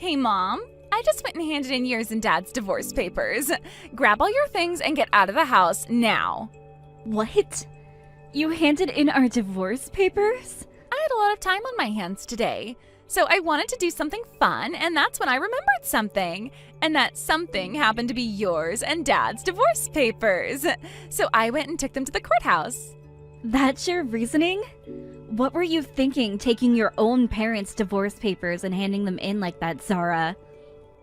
Hey, Mom. I just went and handed in yours and Dad's divorce papers. Grab all your things and get out of the house now. What? You handed in our divorce papers? I had a lot of time on my hands today, so I wanted to do something fun, and that's when I remembered something. And that something happened to be yours and Dad's divorce papers. So I went and took them to the courthouse. That's your reasoning? What were you thinking, taking your own parents' divorce papers and handing them in like that, Zara?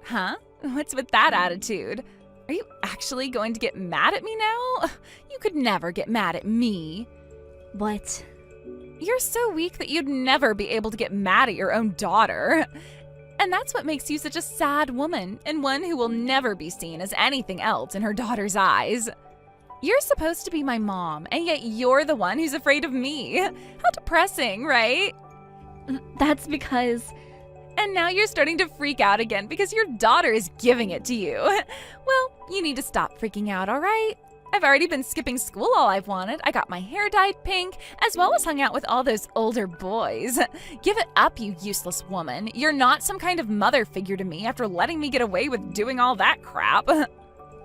Huh? What's with that attitude? Are you actually going to get mad at me now? You could never get mad at me. What? You're so weak that you'd never be able to get mad at your own daughter. And that's what makes you such a sad woman, and one who will never be seen as anything else in her daughter's eyes. You're supposed to be my mom, and yet you're the one who's afraid of me. How depressing, right? That's because... And now you're starting to freak out again because your daughter is giving it to you. Well, you need to stop freaking out, all right? I've already been skipping school all I've wanted. I got my hair dyed pink, as well as hung out with all those older boys. Give it up, you useless woman. You're not some kind of mother figure to me after letting me get away with doing all that crap.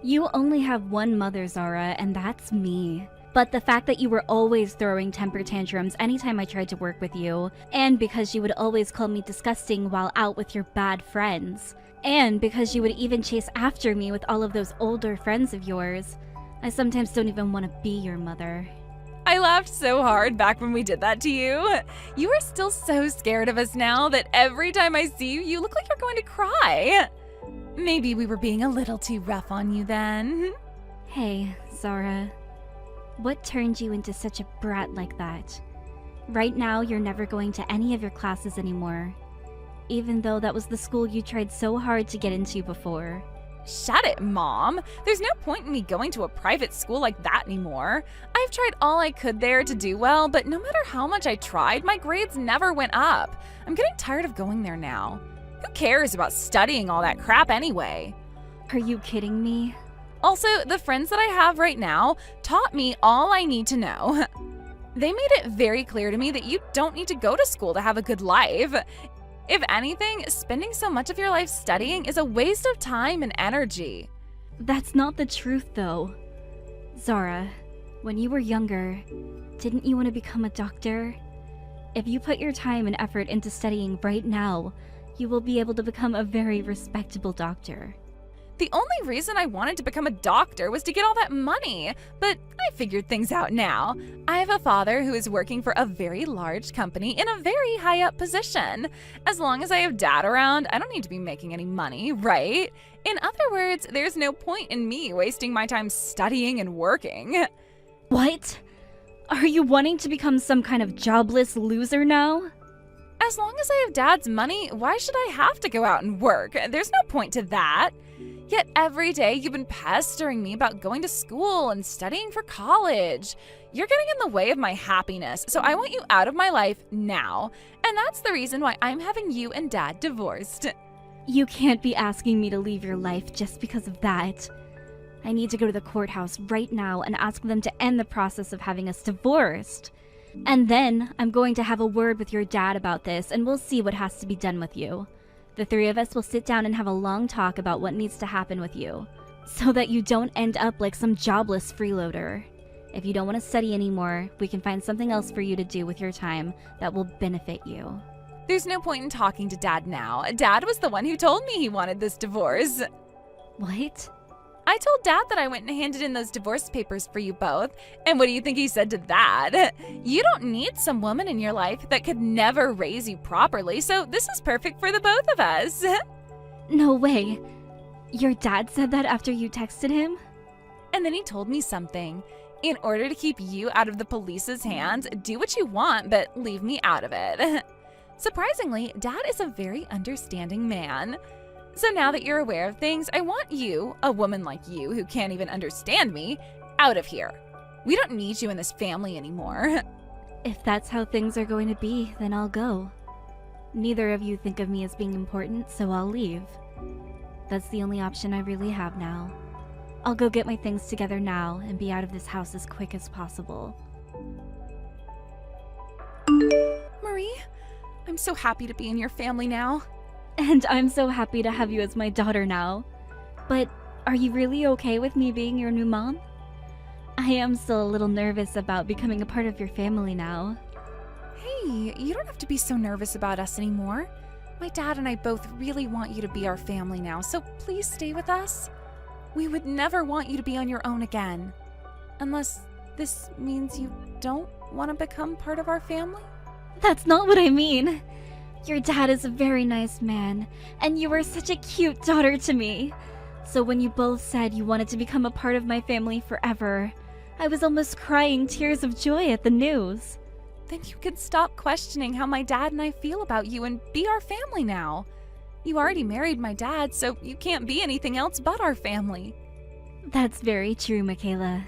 You only have one mother, Zara, and that's me. But the fact that you were always throwing temper tantrums anytime I tried to work with you, and because you would always call me disgusting while out with your bad friends, and because you would even chase after me with all of those older friends of yours, I sometimes don't even want to be your mother. I laughed so hard back when we did that to you. You are still so scared of us now that every time I see you, you look like you're going to cry. Maybe we were being a little too rough on you then. Hey, Zara. What turned you into such a brat like that? Right now, you're never going to any of your classes anymore. Even though that was the school you tried so hard to get into before. Shut it, Mom. There's no point in me going to a private school like that anymore. I've tried all I could there to do well, but no matter how much I tried, my grades never went up. I'm getting tired of going there now. Who cares about studying all that crap anyway? Are you kidding me? Also, the friends that I have right now taught me all I need to know. They made it very clear to me that you don't need to go to school to have a good life. If anything, spending so much of your life studying is a waste of time and energy. That's not the truth, though. Zara, when you were younger, didn't you want to become a doctor? If you put your time and effort into studying right now, you will be able to become a very respectable doctor. The only reason I wanted to become a doctor was to get all that money, but I figured things out now. I have a father who is working for a very large company in a very high up position. As long as I have Dad around, I don't need to be making any money, right? In other words, there's no point in me wasting my time studying and working. What? Are you wanting to become some kind of jobless loser now? As long as I have Dad's money, why should I have to go out and work? There's no point to that. Yet every day you've been pestering me about going to school and studying for college. You're getting in the way of my happiness, so I want you out of my life now. And that's the reason why I'm having you and Dad divorced. You can't be asking me to leave your life just because of that. I need to go to the courthouse right now and ask them to end the process of having us divorced. And then I'm going to have a word with your dad about this, and we'll see what has to be done with you. The three of us will sit down and have a long talk about what needs to happen with you, so that you don't end up like some jobless freeloader. If you don't want to study anymore, we can find something else for you to do with your time that will benefit you. There's no point in talking to Dad now. Dad was the one who told me he wanted this divorce. What? I told Dad that I went and handed in those divorce papers for you both. And what do you think he said to that? You don't need some woman in your life that could never raise you properly, so this is perfect for the both of us. No way. Your dad said that after you texted him? And then he told me something. In order to keep you out of the police's hands, do what you want, but leave me out of it. Surprisingly, Dad is a very understanding man. So now that you're aware of things, I want you, a woman like you who can't even understand me, out of here. We don't need you in this family anymore. If that's how things are going to be, then I'll go. Neither of you think of me as being important, so I'll leave. That's the only option I really have now. I'll go get my things together now and be out of this house as quick as possible. Marie, I'm so happy to be in your family now. And I'm so happy to have you as my daughter now. But are you really okay with me being your new mom? I am still a little nervous about becoming a part of your family now. Hey, you don't have to be so nervous about us anymore. My dad and I both really want you to be our family now, so please stay with us. We would never want you to be on your own again. Unless this means you don't want to become part of our family? That's not what I mean. Your dad is a very nice man, and you were such a cute daughter to me. So when you both said you wanted to become a part of my family forever, I was almost crying tears of joy at the news. Then you can stop questioning how my dad and I feel about you and be our family now. You already married my dad, so you can't be anything else but our family. That's very true, Michaela.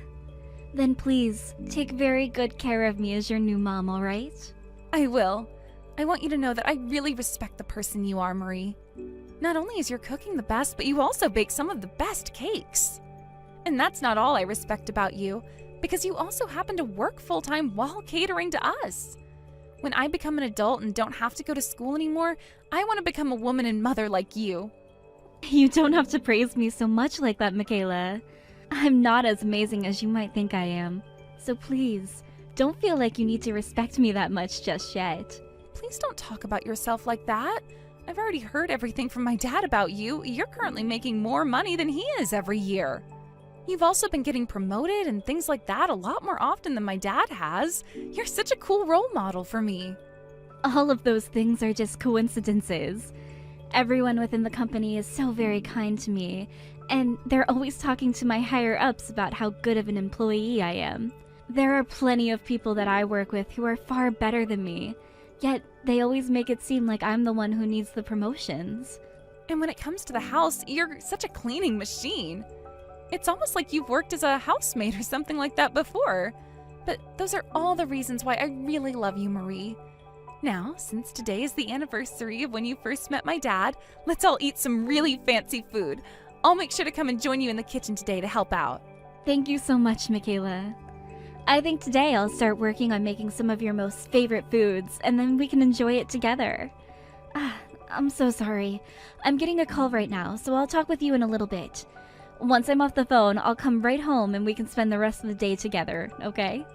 Then please, take very good care of me as your new mom, alright? I will. I want you to know that I really respect the person you are, Marie. Not only is your cooking the best, but you also bake some of the best cakes. And that's not all I respect about you, because you also happen to work full-time while catering to us. When I become an adult and don't have to go to school anymore, I want to become a woman and mother like you. You don't have to praise me so much like that, Michaela. I'm not as amazing as you might think I am. So please, don't feel like you need to respect me that much just yet. Please don't talk about yourself like that. I've already heard everything from my dad about you. You're currently making more money than he is every year. You've also been getting promoted and things like that a lot more often than my dad has. You're such a cool role model for me. All of those things are just coincidences. Everyone within the company is so very kind to me, and they're always talking to my higher-ups about how good of an employee I am. There are plenty of people that I work with who are far better than me, yet they always make it seem like I'm the one who needs the promotions. And when it comes to the house, you're such a cleaning machine. It's almost like you've worked as a housemaid or something like that before. But those are all the reasons why I really love you, Marie. Now, since today is the anniversary of when you first met my dad, let's all eat some really fancy food. I'll make sure to come and join you in the kitchen today to help out. Thank you so much, Michaela. I think today I'll start working on making some of your most favorite foods, and then we can enjoy it together. I'm so sorry. I'm getting a call right now, so I'll talk with you in a little bit. Once I'm off the phone, I'll come right home and we can spend the rest of the day together, okay?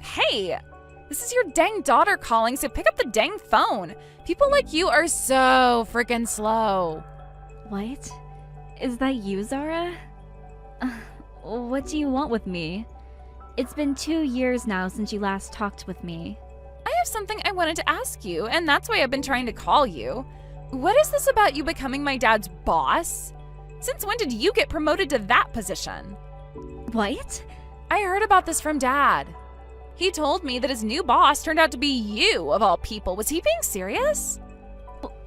Hey! This is your dang daughter calling, so pick up the dang phone. People like you are so freaking slow. What? Is that you, Zara? What do you want with me? It's been 2 years now since you last talked with me. I have something I wanted to ask you, and that's why I've been trying to call you. What is this about you becoming my dad's boss? Since when did you get promoted to that position? What? I heard about this from Dad. He told me that his new boss turned out to be you, of all people. Was he being serious?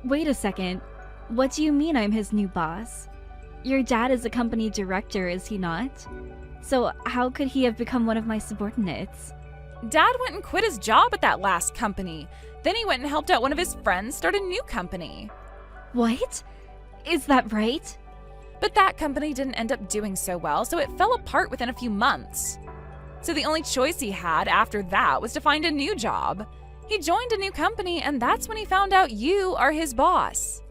Wait a second. What do you mean I'm his new boss? Your dad is a company director, is he not? So how could he have become one of my subordinates? Dad went and quit his job at that last company. Then he went and helped out one of his friends start a new company. What? Is that right? But that company didn't end up doing so well, so it fell apart within a few months. So the only choice he had after that was to find a new job. He joined a new company, and that's when he found out you are his boss.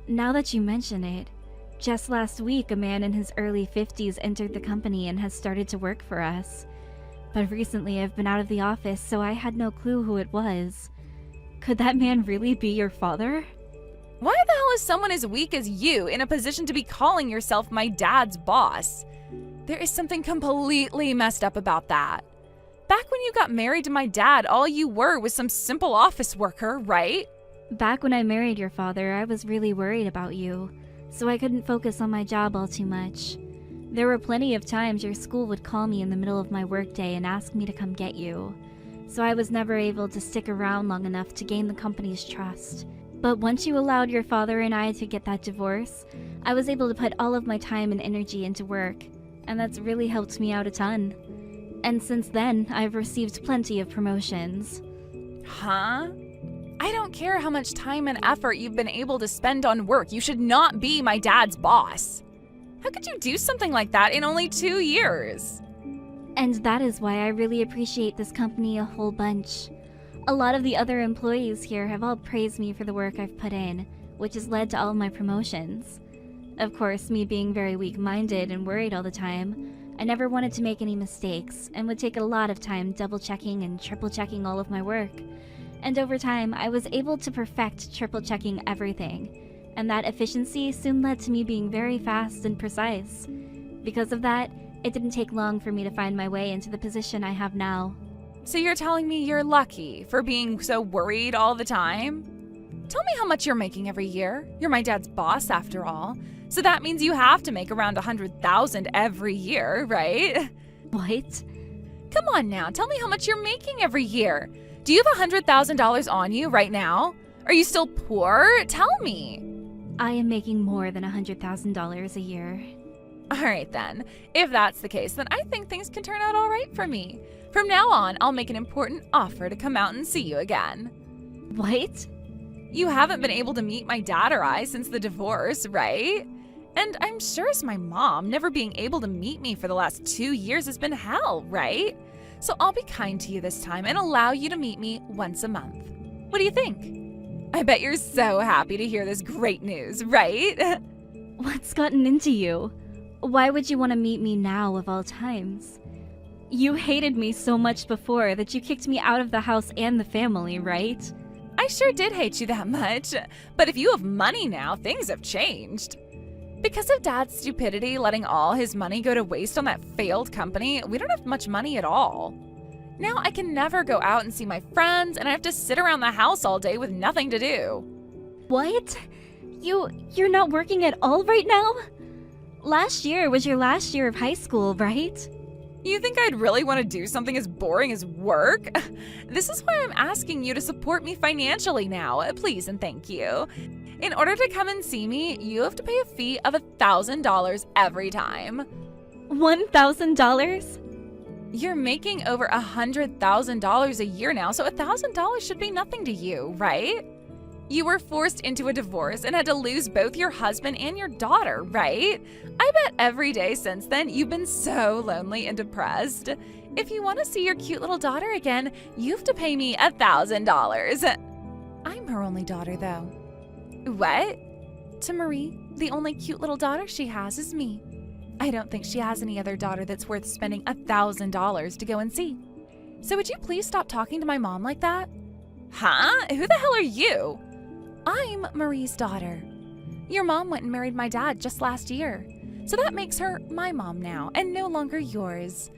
Now that you mention it, just last week a man in his early 50s entered the company and has started to work for us. But recently I've been out of the office, so I had no clue who it was. Could that man really be your father? Why the hell is someone as weak as you in a position to be calling yourself my dad's boss? There is something completely messed up about that. Back when you got married to my dad, all you were was some simple office worker, right? Back when I married your father, I was really worried about you, so I couldn't focus on my job all too much. There were plenty of times your school would call me in the middle of my workday and ask me to come get you, so I was never able to stick around long enough to gain the company's trust. But once you allowed your father and I to get that divorce, I was able to put all of my time and energy into work, and that's really helped me out a ton. And since then, I've received plenty of promotions. Huh? I don't care how much time and effort you've been able to spend on work. You should not be my dad's boss. How could you do something like that in only 2 years? And that is why I really appreciate this company a whole bunch. A lot of the other employees here have all praised me for the work I've put in, which has led to all of my promotions. Of course, me being very weak-minded and worried all the time, I never wanted to make any mistakes and would take a lot of time double-checking and triple-checking all of my work. And over time, I was able to perfect triple-checking everything, and that efficiency soon led to me being very fast and precise. Because of that, it didn't take long for me to find my way into the position I have now. So you're telling me you're lucky for being so worried all the time? Tell me how much you're making every year. You're my dad's boss after all. So that means you have to make around $100,000 every year, right? What? Come on now, tell me how much you're making every year. Do you have $100,000 on you right now? Are you still poor? Tell me. I am making more than $100,000 a year. All right then. If that's the case, then I think things can turn out all right for me. From now on, I'll make an important offer to come out and see you again. What? You haven't been able to meet my dad or I since the divorce, right? And I'm sure as my mom, never being able to meet me for the last 2 years has been hell, right? So I'll be kind to you this time and allow you to meet me once a month. What do you think? I bet you're so happy to hear this great news, right? What's gotten into you? Why would you want to meet me now of all times? You hated me so much before that you kicked me out of the house and the family, right? I sure did hate you that much. But if you have money now, things have changed. Because of Dad's stupidity letting all his money go to waste on that failed company, we don't have much money at all. Now I can never go out and see my friends, and I have to sit around the house all day with nothing to do. What? You're not working at all right now? Last year was your last year of high school, right? You think I'd really want to do something as boring as work? This is why I'm asking you to support me financially now, please and thank you. In order to come and see me, you have to pay a fee of $1,000 every time. $1,000? You're making over $100,000 a year now, so $1,000 should be nothing to you, right? You were forced into a divorce and had to lose both your husband and your daughter, right? I bet every day since then you've been so lonely and depressed. If you want to see your cute little daughter again, you have to pay me $1,000. I'm her only daughter, though. What? To Marie, the only cute little daughter she has is me. I don't think she has any other daughter that's worth spending $1,000 to go and see. So would you please stop talking to my mom like that? Huh? Who the hell are you? I'm Marie's daughter. Your mom went and married my dad just last year. So that makes her my mom now and no longer yours.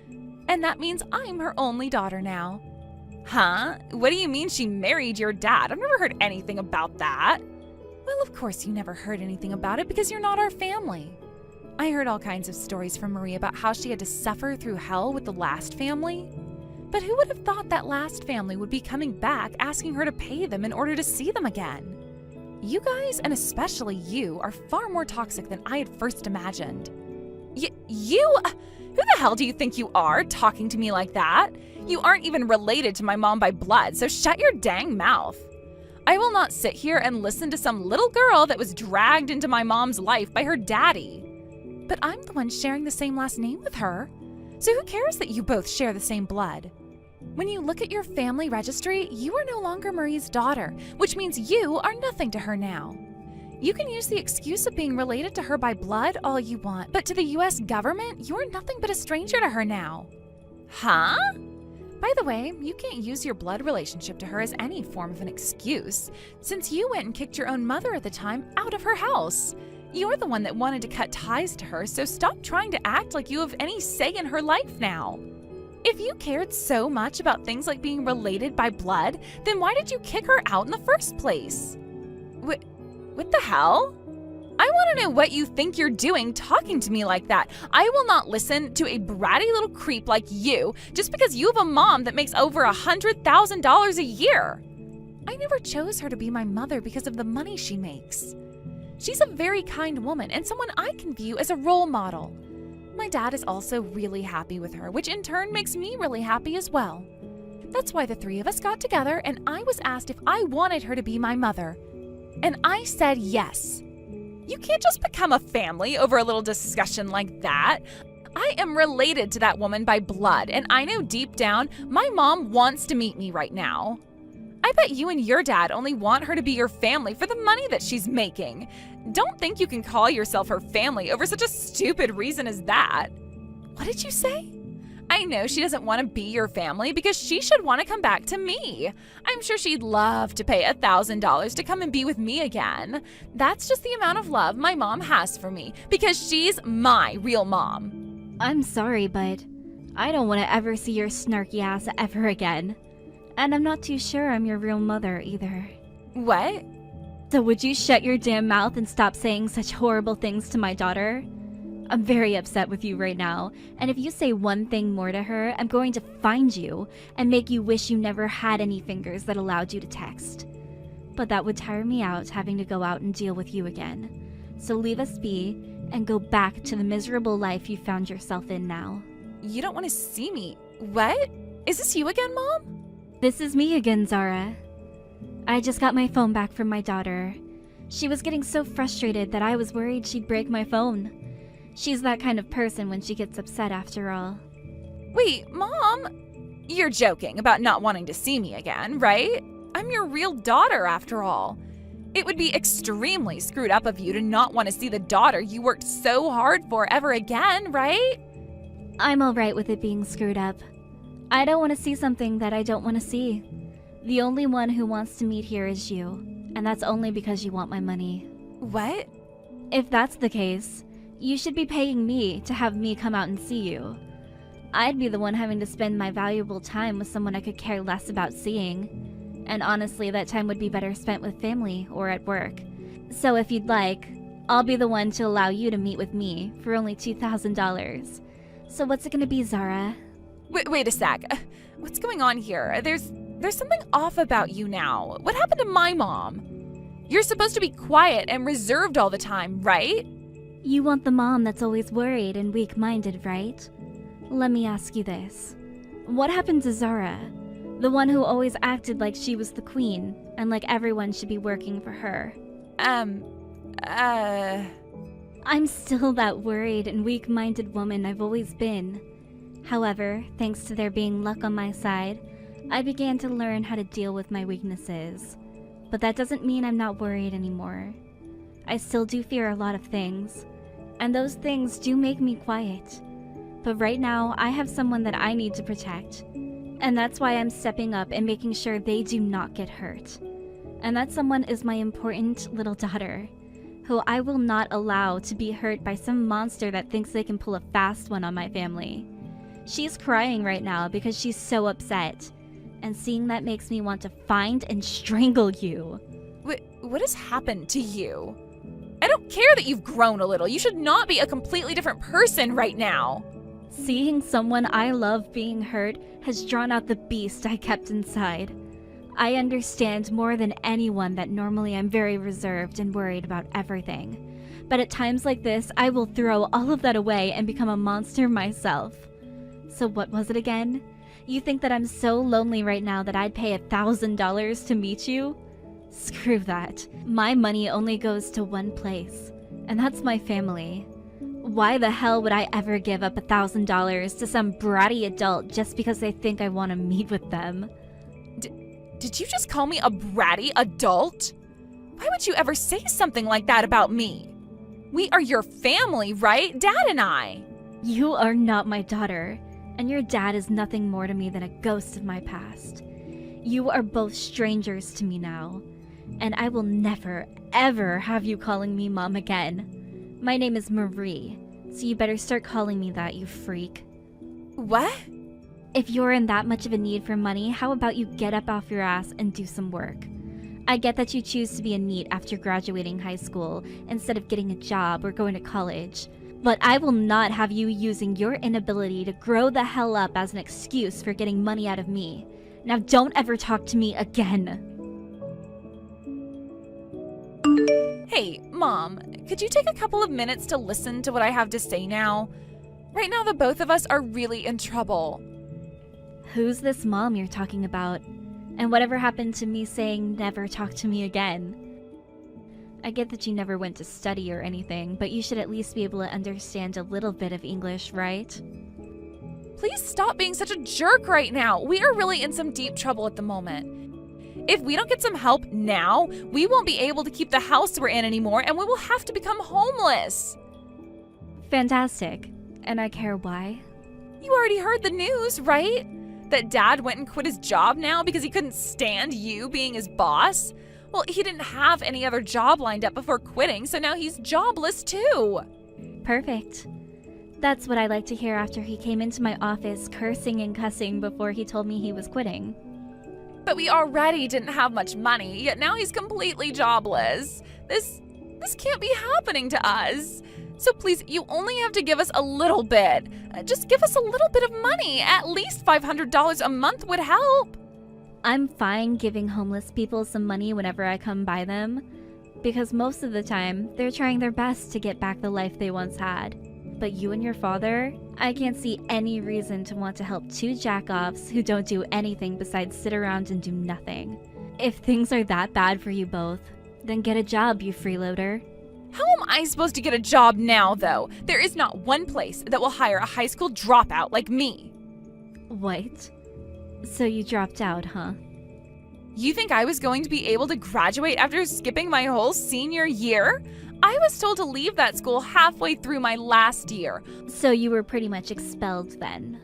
And that means I'm her only daughter now. Huh? What do you mean she married your dad? I've never heard anything about that. Well, of course you never heard anything about it because you're not our family. I heard all kinds of stories from Marie about how she had to suffer through hell with the last family. But who would have thought that last family would be coming back asking her to pay them in order to see them again? You guys, and especially you, are far more toxic than I had first imagined. You? Who the hell do you think you are, talking to me like that? You aren't even related to my mom by blood, so shut your dang mouth. I will not sit here and listen to some little girl that was dragged into my mom's life by her daddy. But I'm the one sharing the same last name with her. So who cares that you both share the same blood? When you look at your family registry, you are no longer Marie's daughter, which means you are nothing to her now. You can use the excuse of being related to her by blood all you want, but to the US government, you are nothing but a stranger to her now. Huh? By the way, you can't use your blood relationship to her as any form of an excuse, since you went and kicked your own mother at the time out of her house. You're the one that wanted to cut ties to her, so stop trying to act like you have any say in her life now. If you cared so much about things like being related by blood, then why did you kick her out in the first place? What the hell? I want to know what you think you're doing talking to me like that. I will not listen to a bratty little creep like you just because you have a mom that makes over $100,000 a year. I never chose her to be my mother because of the money she makes. She's a very kind woman and someone I can view as a role model. My dad is also really happy with her, which in turn makes me really happy as well. That's why the three of us got together and I was asked if I wanted her to be my mother. And I said yes. You can't just become a family over a little discussion like that. I am related to that woman by blood, and I know deep down my mom wants to meet me right now. I bet you and your dad only want her to be your family for the money that she's making. Don't think you can call yourself her family over such a stupid reason as that. What did you say? I know she doesn't want to be your family because she should want to come back to me. I'm sure she'd love to pay $1,000 to come and be with me again. That's just the amount of love my mom has for me because she's my real mom. I'm sorry, but I don't want to ever see your snarky ass ever again. And I'm not too sure I'm your real mother either. What? So would you shut your damn mouth and stop saying such horrible things to my daughter? I'm very upset with you right now, and if you say one thing more to her, I'm going to find you and make you wish you never had any fingers that allowed you to text. But that would tire me out having to go out and deal with you again. So leave us be and go back to the miserable life you found yourself in now. You don't want to see me. What? Is this you again, Mom? This is me again, Zara. I just got my phone back from my daughter. She was getting so frustrated that I was worried she'd break my phone. She's that kind of person when she gets upset after all. Wait, Mom? You're joking about not wanting to see me again, right? I'm your real daughter after all. It would be extremely screwed up of you to not want to see the daughter you worked so hard for ever again, right? I'm alright with it being screwed up. I don't want to see something that I don't want to see. The only one who wants to meet here is you, and that's only because you want my money. What? If that's the case, you should be paying me to have me come out and see you. I'd be the one having to spend my valuable time with someone I could care less about seeing. And honestly, that time would be better spent with family or at work. So if you'd like, I'll be the one to allow you to meet with me for only $2,000. So what's it gonna be, Zara? Wait a sec. What's going on here? There's something off about you now. What happened to my mom? You're supposed to be quiet and reserved all the time, right? You want the mom that's always worried and weak-minded, right? Let me ask you this. What happened to Zara? The one who always acted like she was the queen and like everyone should be working for her. I'm still that worried and weak-minded woman I've always been. However, thanks to there being luck on my side, I began to learn how to deal with my weaknesses. But that doesn't mean I'm not worried anymore. I still do fear a lot of things, and those things do make me quiet. But right now, I have someone that I need to protect, and that's why I'm stepping up and making sure they do not get hurt. And that someone is my important little daughter, who I will not allow to be hurt by some monster that thinks they can pull a fast one on my family. She's crying right now because she's so upset, and seeing that makes me want to find and strangle you. What has happened to you? I don't care that you've grown a little. You should not be a completely different person right now. Seeing someone I love being hurt has drawn out the beast I kept inside. I understand more than anyone that normally I'm very reserved and worried about everything. But at times like this, I will throw all of that away and become a monster myself. So what was it again? You think that I'm so lonely right now that I'd pay $1,000 to meet you? Screw that. My money only goes to one place, and that's my family. Why the hell would I ever give up $1,000 to some bratty adult just because they think I want to meet with them? Did you just call me a bratty adult? Why would you ever say something like that about me? We are your family, right? Dad and I. You are not my daughter, and your dad is nothing more to me than a ghost of my past. You are both strangers to me now, and I will never, ever have you calling me Mom again. My name is Marie, so you better start calling me that, you freak. What? If you're in that much of a need for money, how about you get up off your ass and do some work? I get that you choose to be a NEET after graduating high school instead of getting a job or going to college, but I will not have you using your inability to grow the hell up as an excuse for getting money out of me. Now don't ever talk to me again. Hey, Mom, could you take a couple of minutes to listen to what I have to say now? Right now, the both of us are really in trouble. Who's this mom you're talking about? And whatever happened to me saying never talk to me again? I get that you never went to study or anything, but you should at least be able to understand a little bit of English, right? Please stop being such a jerk right now. We are really in some deep trouble at the moment. If we don't get some help now, we won't be able to keep the house we're in anymore and we will have to become homeless. Fantastic. And I care why. You already heard the news, right? That Dad went and quit his job now because he couldn't stand you being his boss? Well, he didn't have any other job lined up before quitting, so now he's jobless too. Perfect. That's what I like to hear after he came into my office cursing and cussing before he told me he was quitting. But we already didn't have much money, yet now he's completely jobless. This can't be happening to us. So please, you only have to give us a little bit. Just give us a little bit of money. At least $500 a month would help. I'm fine giving homeless people some money whenever I come by them, because most of the time, they're trying their best to get back the life they once had. But you and your father, I can't see any reason to want to help two jack-offs who don't do anything besides sit around and do nothing. If things are that bad for you both, then get a job, you freeloader. How am I supposed to get a job now, though? There is not one place that will hire a high school dropout like me. What? So you dropped out, huh? You think I was going to be able to graduate after skipping my whole senior year? I was told to leave that school halfway through my last year. So you were pretty much expelled then.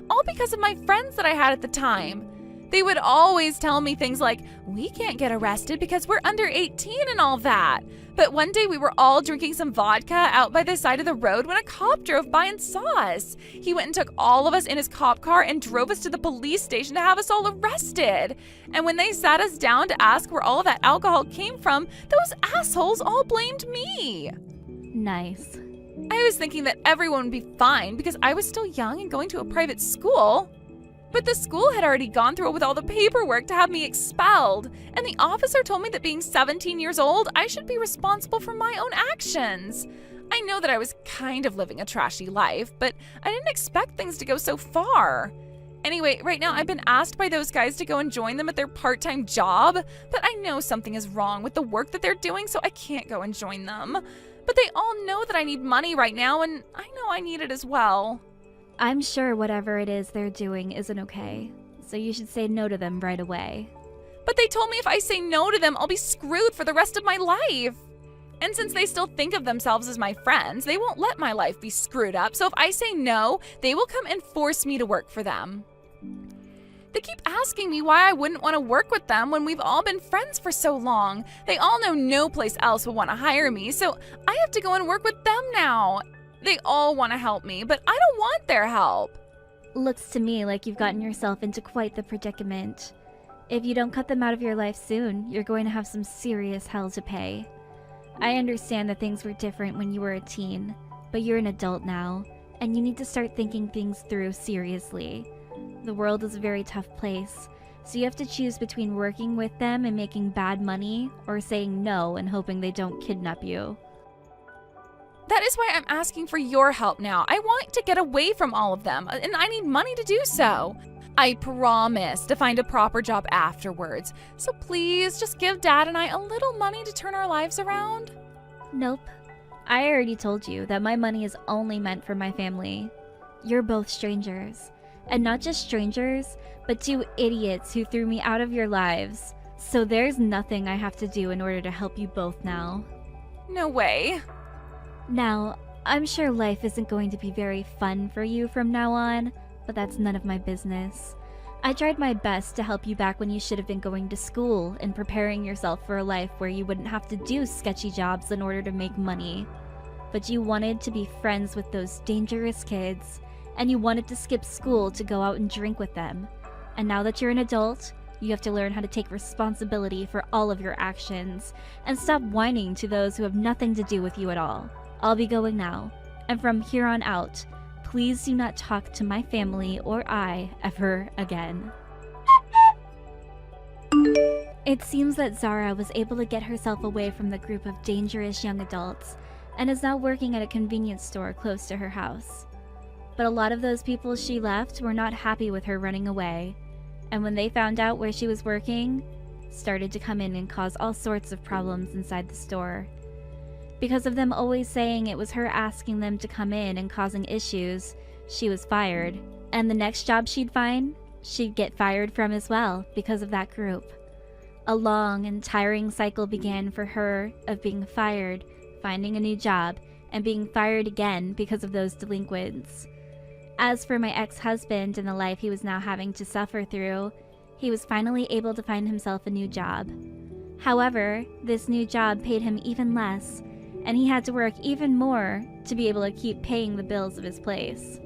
All because of my friends that I had at the time. They would always tell me things like, we can't get arrested because we're under 18 and all that. But one day we were all drinking some vodka out by the side of the road when a cop drove by and saw us. He went and took all of us in his cop car and drove us to the police station to have us all arrested. And when they sat us down to ask where all of that alcohol came from, those assholes all blamed me. Nice. I was thinking that everyone would be fine because I was still young and going to a private school. But the school had already gone through with all the paperwork to have me expelled, and the officer told me that being 17 years old, I should be responsible for my own actions. I know that I was kind of living a trashy life, but I didn't expect things to go so far. Anyway, right now I've been asked by those guys to go and join them at their part-time job, but I know something is wrong with the work that they're doing, so I can't go and join them. But they all know that I need money right now, and I know I need it as well. I'm sure whatever it is they're doing isn't okay, so you should say no to them right away. But they told me if I say no to them, I'll be screwed for the rest of my life. And since they still think of themselves as my friends, they won't let my life be screwed up. So if I say no, they will come and force me to work for them. They keep asking me why I wouldn't want to work with them when we've all been friends for so long. They all know no place else will want to hire me, so I have to go and work with them now. They all want to help me, but I don't want their help. Looks to me like you've gotten yourself into quite the predicament. If you don't cut them out of your life soon, you're going to have some serious hell to pay. I understand that things were different when you were a teen, but you're an adult now, and you need to start thinking things through seriously. The world is a very tough place, so you have to choose between working with them and making bad money, or saying no and hoping they don't kidnap you. That is why I'm asking for your help now. I want to get away from all of them, and I need money to do so. I promise to find a proper job afterwards. So please, just give Dad and I a little money to turn our lives around. Nope. I already told you that my money is only meant for my family. You're both strangers. And not just strangers, but two idiots who threw me out of your lives. So there's nothing I have to do in order to help you both now. No way. Now, I'm sure life isn't going to be very fun for you from now on, but that's none of my business. I tried my best to help you back when you should have been going to school and preparing yourself for a life where you wouldn't have to do sketchy jobs in order to make money. But you wanted to be friends with those dangerous kids, and you wanted to skip school to go out and drink with them. And now that you're an adult, you have to learn how to take responsibility for all of your actions, and stop whining to those who have nothing to do with you at all. I'll be going now, and from here on out, please do not talk to my family or I ever again. It seems that Zara was able to get herself away from the group of dangerous young adults, and is now working at a convenience store close to her house. But a lot of those people she left were not happy with her running away, and when they found out where she was working, started to come in and cause all sorts of problems inside the store. Because of them always saying it was her asking them to come in and causing issues, she was fired. And the next job she'd find, she'd get fired from as well because of that group. A long and tiring cycle began for her of being fired, finding a new job, and being fired again because of those delinquents. As for my ex-husband and the life he was now having to suffer through, he was finally able to find himself a new job. However, this new job paid him even less, and he had to work even more to be able to keep paying the bills of his place.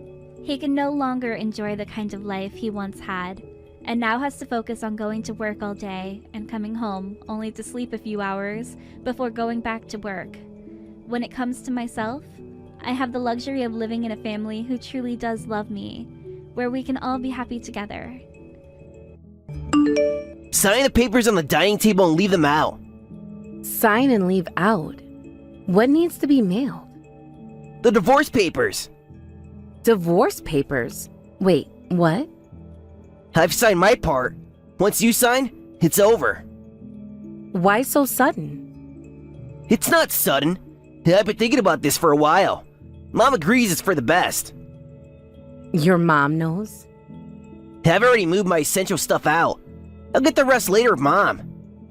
He can no longer enjoy the kind of life he once had, and now has to focus on going to work all day and coming home only to sleep a few hours before going back to work. When it comes to myself, I have the luxury of living in a family who truly does love me, where we can all be happy together. Sign the papers on the dining table and leave them out. Sign and leave out? What needs to be mailed? The divorce papers. Divorce papers? Wait, what? I've signed my part. Once you sign, it's over. Why so sudden? It's not sudden. I've been thinking about this for a while. Mom agrees it's for the best. Your mom knows? I've already moved my essential stuff out. I'll get the rest later with Mom.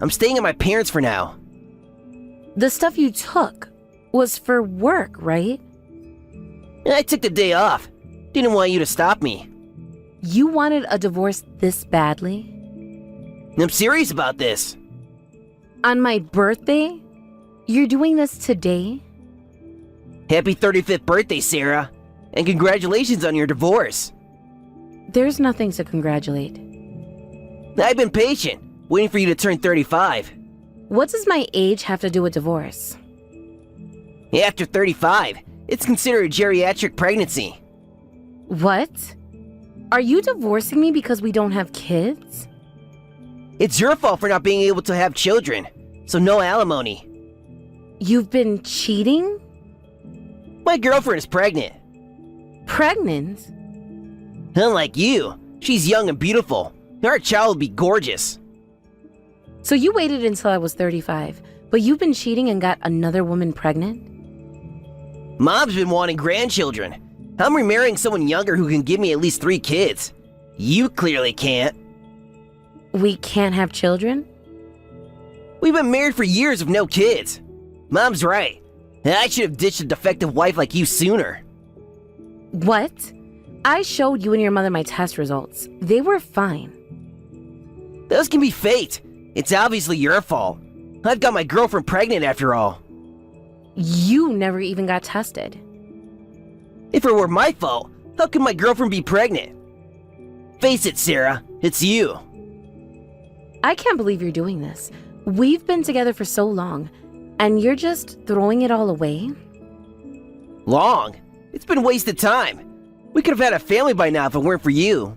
I'm staying at my parents' for now. The stuff you took was for work, right? I took the day off. Didn't want you to stop me. You wanted a divorce this badly? I'm serious about this. On my birthday? You're doing this today? Happy 35th birthday, Sarah. And congratulations on your divorce. There's nothing to congratulate. I've been patient, waiting for you to turn 35. What does my age have to do with divorce? After 35, it's considered a geriatric pregnancy. What? Are you divorcing me because we don't have kids? It's your fault for not being able to have children, so no alimony. You've been cheating? My girlfriend is pregnant. Pregnant? Unlike you, she's young and beautiful. Our child will be gorgeous. So you waited until I was 35, but you've been cheating and got another woman pregnant? Mom's been wanting grandchildren. I'm remarrying someone younger who can give me at least 3 kids. You clearly can't. We can't have children? We've been married for years with no kids. Mom's right. I should have ditched a defective wife like you sooner. What? I showed you and your mother my test results. They were fine. Those can be fate. It's obviously your fault. I've got my girlfriend pregnant after all. You never even got tested. If it were my fault, how could my girlfriend be pregnant? Face it, Sarah, it's you. I can't believe you're doing this. We've been together for so long, and you're just throwing it all away? Long? It's been wasted time. We could have had a family by now if it weren't for you.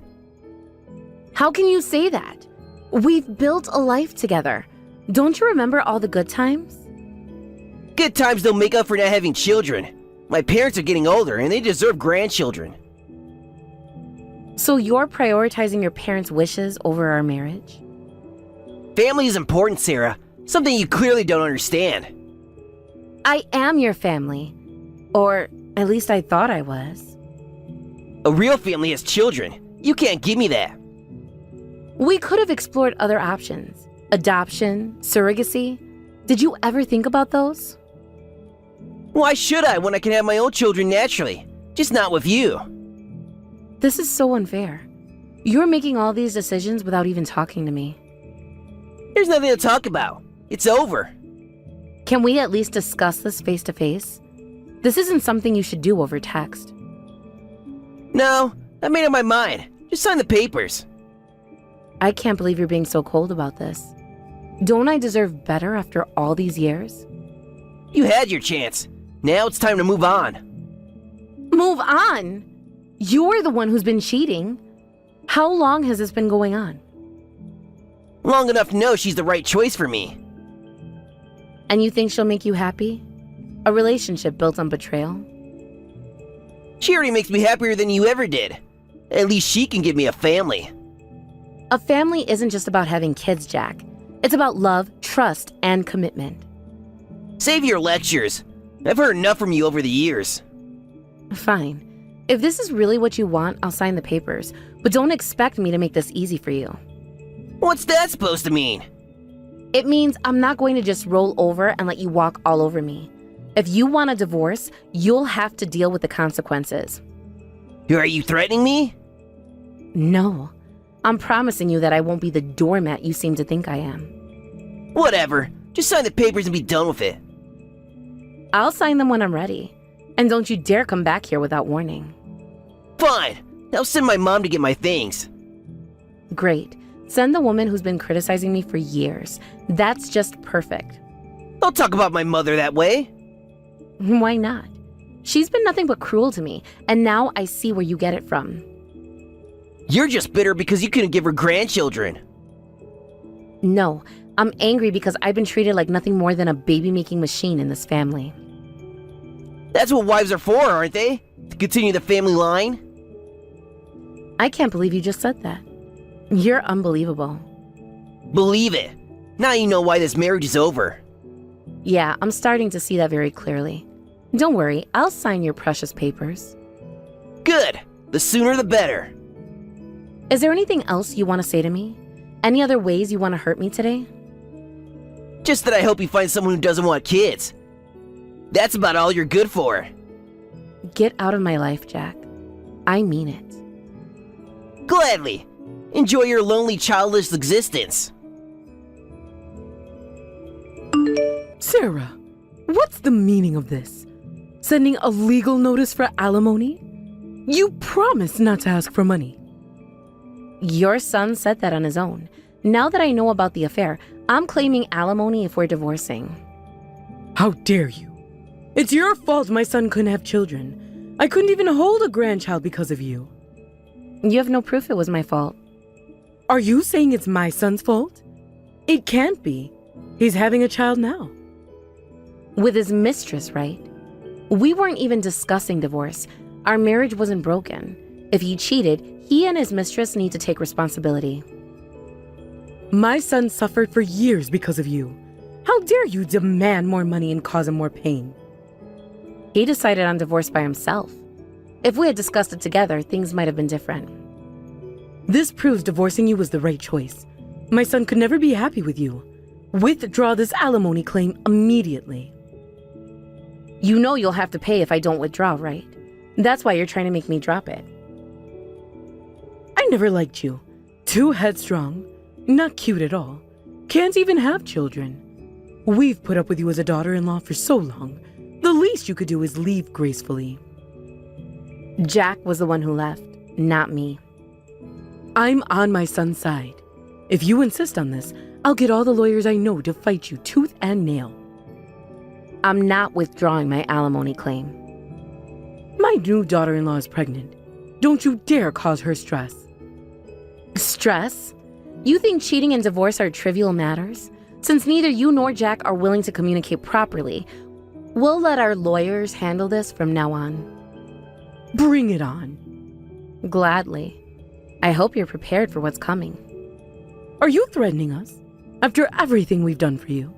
How can you say that? We've built a life together. Don't you remember all the good times? Good times don't make up for not having children. My parents are getting older and they deserve grandchildren. So you're prioritizing your parents' wishes over our marriage? Family is important, Sarah. Something you clearly don't understand. I am your family. Or at least I thought I was. A real family has children. You can't give me that. We could have explored other options. Adoption, surrogacy. Did you ever think about those? Why should I when I can have my own children naturally? Just not with you. This is so unfair. You're making all these decisions without even talking to me. There's nothing to talk about. It's over. Can we at least discuss this face to face? This isn't something you should do over text. No, I made up my mind. Just sign the papers. I can't believe you're being so cold about this. Don't I deserve better after all these years? You had your chance. Now it's time to move on. Move on? You're the one who's been cheating. How long has this been going on? Long enough to know she's the right choice for me. And you think she'll make you happy? A relationship built on betrayal? She already makes me happier than you ever did. At least she can give me a family. A family isn't just about having kids, Jack. It's about love, trust, and commitment. Save your lectures. I've heard enough from you over the years. Fine. If this is really what you want, I'll sign the papers. But don't expect me to make this easy for you. What's that supposed to mean? It means I'm not going to just roll over and let you walk all over me. If you want a divorce, you'll have to deal with the consequences. Are you threatening me? No, I'm promising you that I won't be the doormat you seem to think I am. Whatever. Just sign the papers and be done with it. I'll sign them when I'm ready. And don't you dare come back here without warning. Fine. I'll send my mom to get my things. Great. Send the woman who's been criticizing me for years. That's just perfect. Don't talk about my mother that way. Why not? She's been nothing but cruel to me, and now I see where you get it from. You're just bitter because you couldn't give her grandchildren. No, I'm angry because I've been treated like nothing more than a baby-making machine in this family. That's what wives are for, aren't they? To continue the family line? I can't believe you just said that. You're unbelievable. Believe it. Now you know why this marriage is over. Yeah, I'm starting to see that very clearly. Don't worry, I'll sign your precious papers. Good. The sooner the better. Is there anything else you want to say to me? Any other ways you want to hurt me today? Just that I hope you find someone who doesn't want kids. That's about all you're good for. Get out of my life, Jack. I mean it. Gladly. Enjoy your lonely, childless existence. Sarah, what's the meaning of this? Sending a legal notice for alimony? You promised not to ask for money. Your son said that on his own. Now that I know about the affair, I'm claiming alimony if we're divorcing. How dare you? It's your fault my son couldn't have children. I couldn't even hold a grandchild because of you. You have no proof it was my fault. Are you saying it's my son's fault? It can't be. He's having a child now. With his mistress, right? We weren't even discussing divorce. Our marriage wasn't broken. If he cheated, he and his mistress need to take responsibility. My son suffered for years because of you. How dare you demand more money and cause him more pain? He decided on divorce by himself. If we had discussed it together, things might have been different. This proves divorcing you was the right choice. My son could never be happy with you. Withdraw this alimony claim immediately. You know you'll have to pay if I don't withdraw, right? That's why you're trying to make me drop it. I never liked you. Too headstrong. Not cute at all. Can't even have children. We've put up with you as a daughter-in-law for so long. The least you could do is leave gracefully. Jack was the one who left, not me. I'm on my son's side. If you insist on this, I'll get all the lawyers I know to fight you tooth and nail. I'm not withdrawing my alimony claim. My new daughter-in-law is pregnant. Don't you dare cause her stress. Stress? You think cheating and divorce are trivial matters? Since neither you nor Jack are willing to communicate properly, we'll let our lawyers handle this from now on. Bring it on. Gladly. I hope you're prepared for what's coming. Are you threatening us? After everything we've done for you?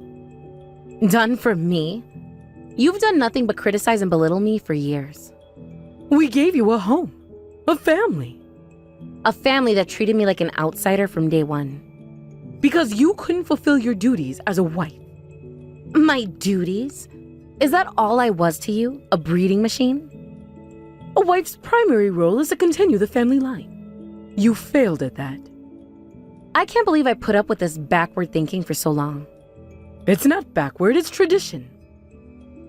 Done for me? You've done nothing but criticize and belittle me for years. We gave you a home. A family. A family that treated me like an outsider from day one. Because you couldn't fulfill your duties as a wife. My duties? Is that all I was to you? A breeding machine? A wife's primary role is to continue the family line. You failed at that. I can't believe I put up with this backward thinking for so long. It's not backward, it's tradition.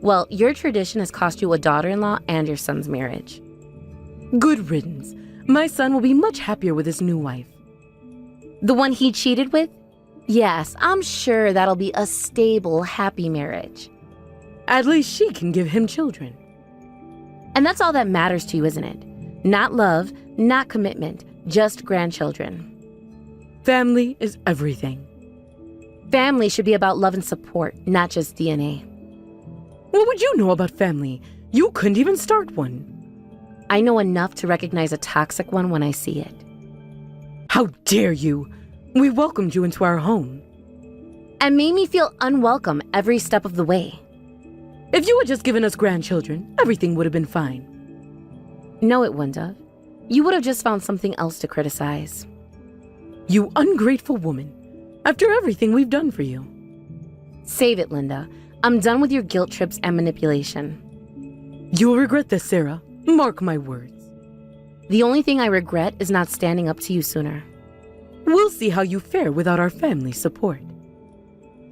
Well, your tradition has cost you a daughter-in-law and your son's marriage. Good riddance. My son will be much happier with his new wife. The one he cheated with? Yes, I'm sure that'll be a stable, happy marriage. At least she can give him children. And that's all that matters to you, isn't it? Not love, not commitment, just grandchildren. Family is everything. Family should be about love and support, not just DNA. What would you know about family? You couldn't even start one. I know enough to recognize a toxic one when I see it. How dare you? We welcomed you into our home. And made me feel unwelcome every step of the way. If you had just given us grandchildren, everything would have been fine. No, it wouldn't have. You would have just found something else to criticize. You ungrateful woman. After everything we've done for you. Save it, Linda. I'm done with your guilt trips and manipulation. You'll regret this, Sarah. Mark my words. The only thing I regret is not standing up to you sooner. We'll see how you fare without our family support.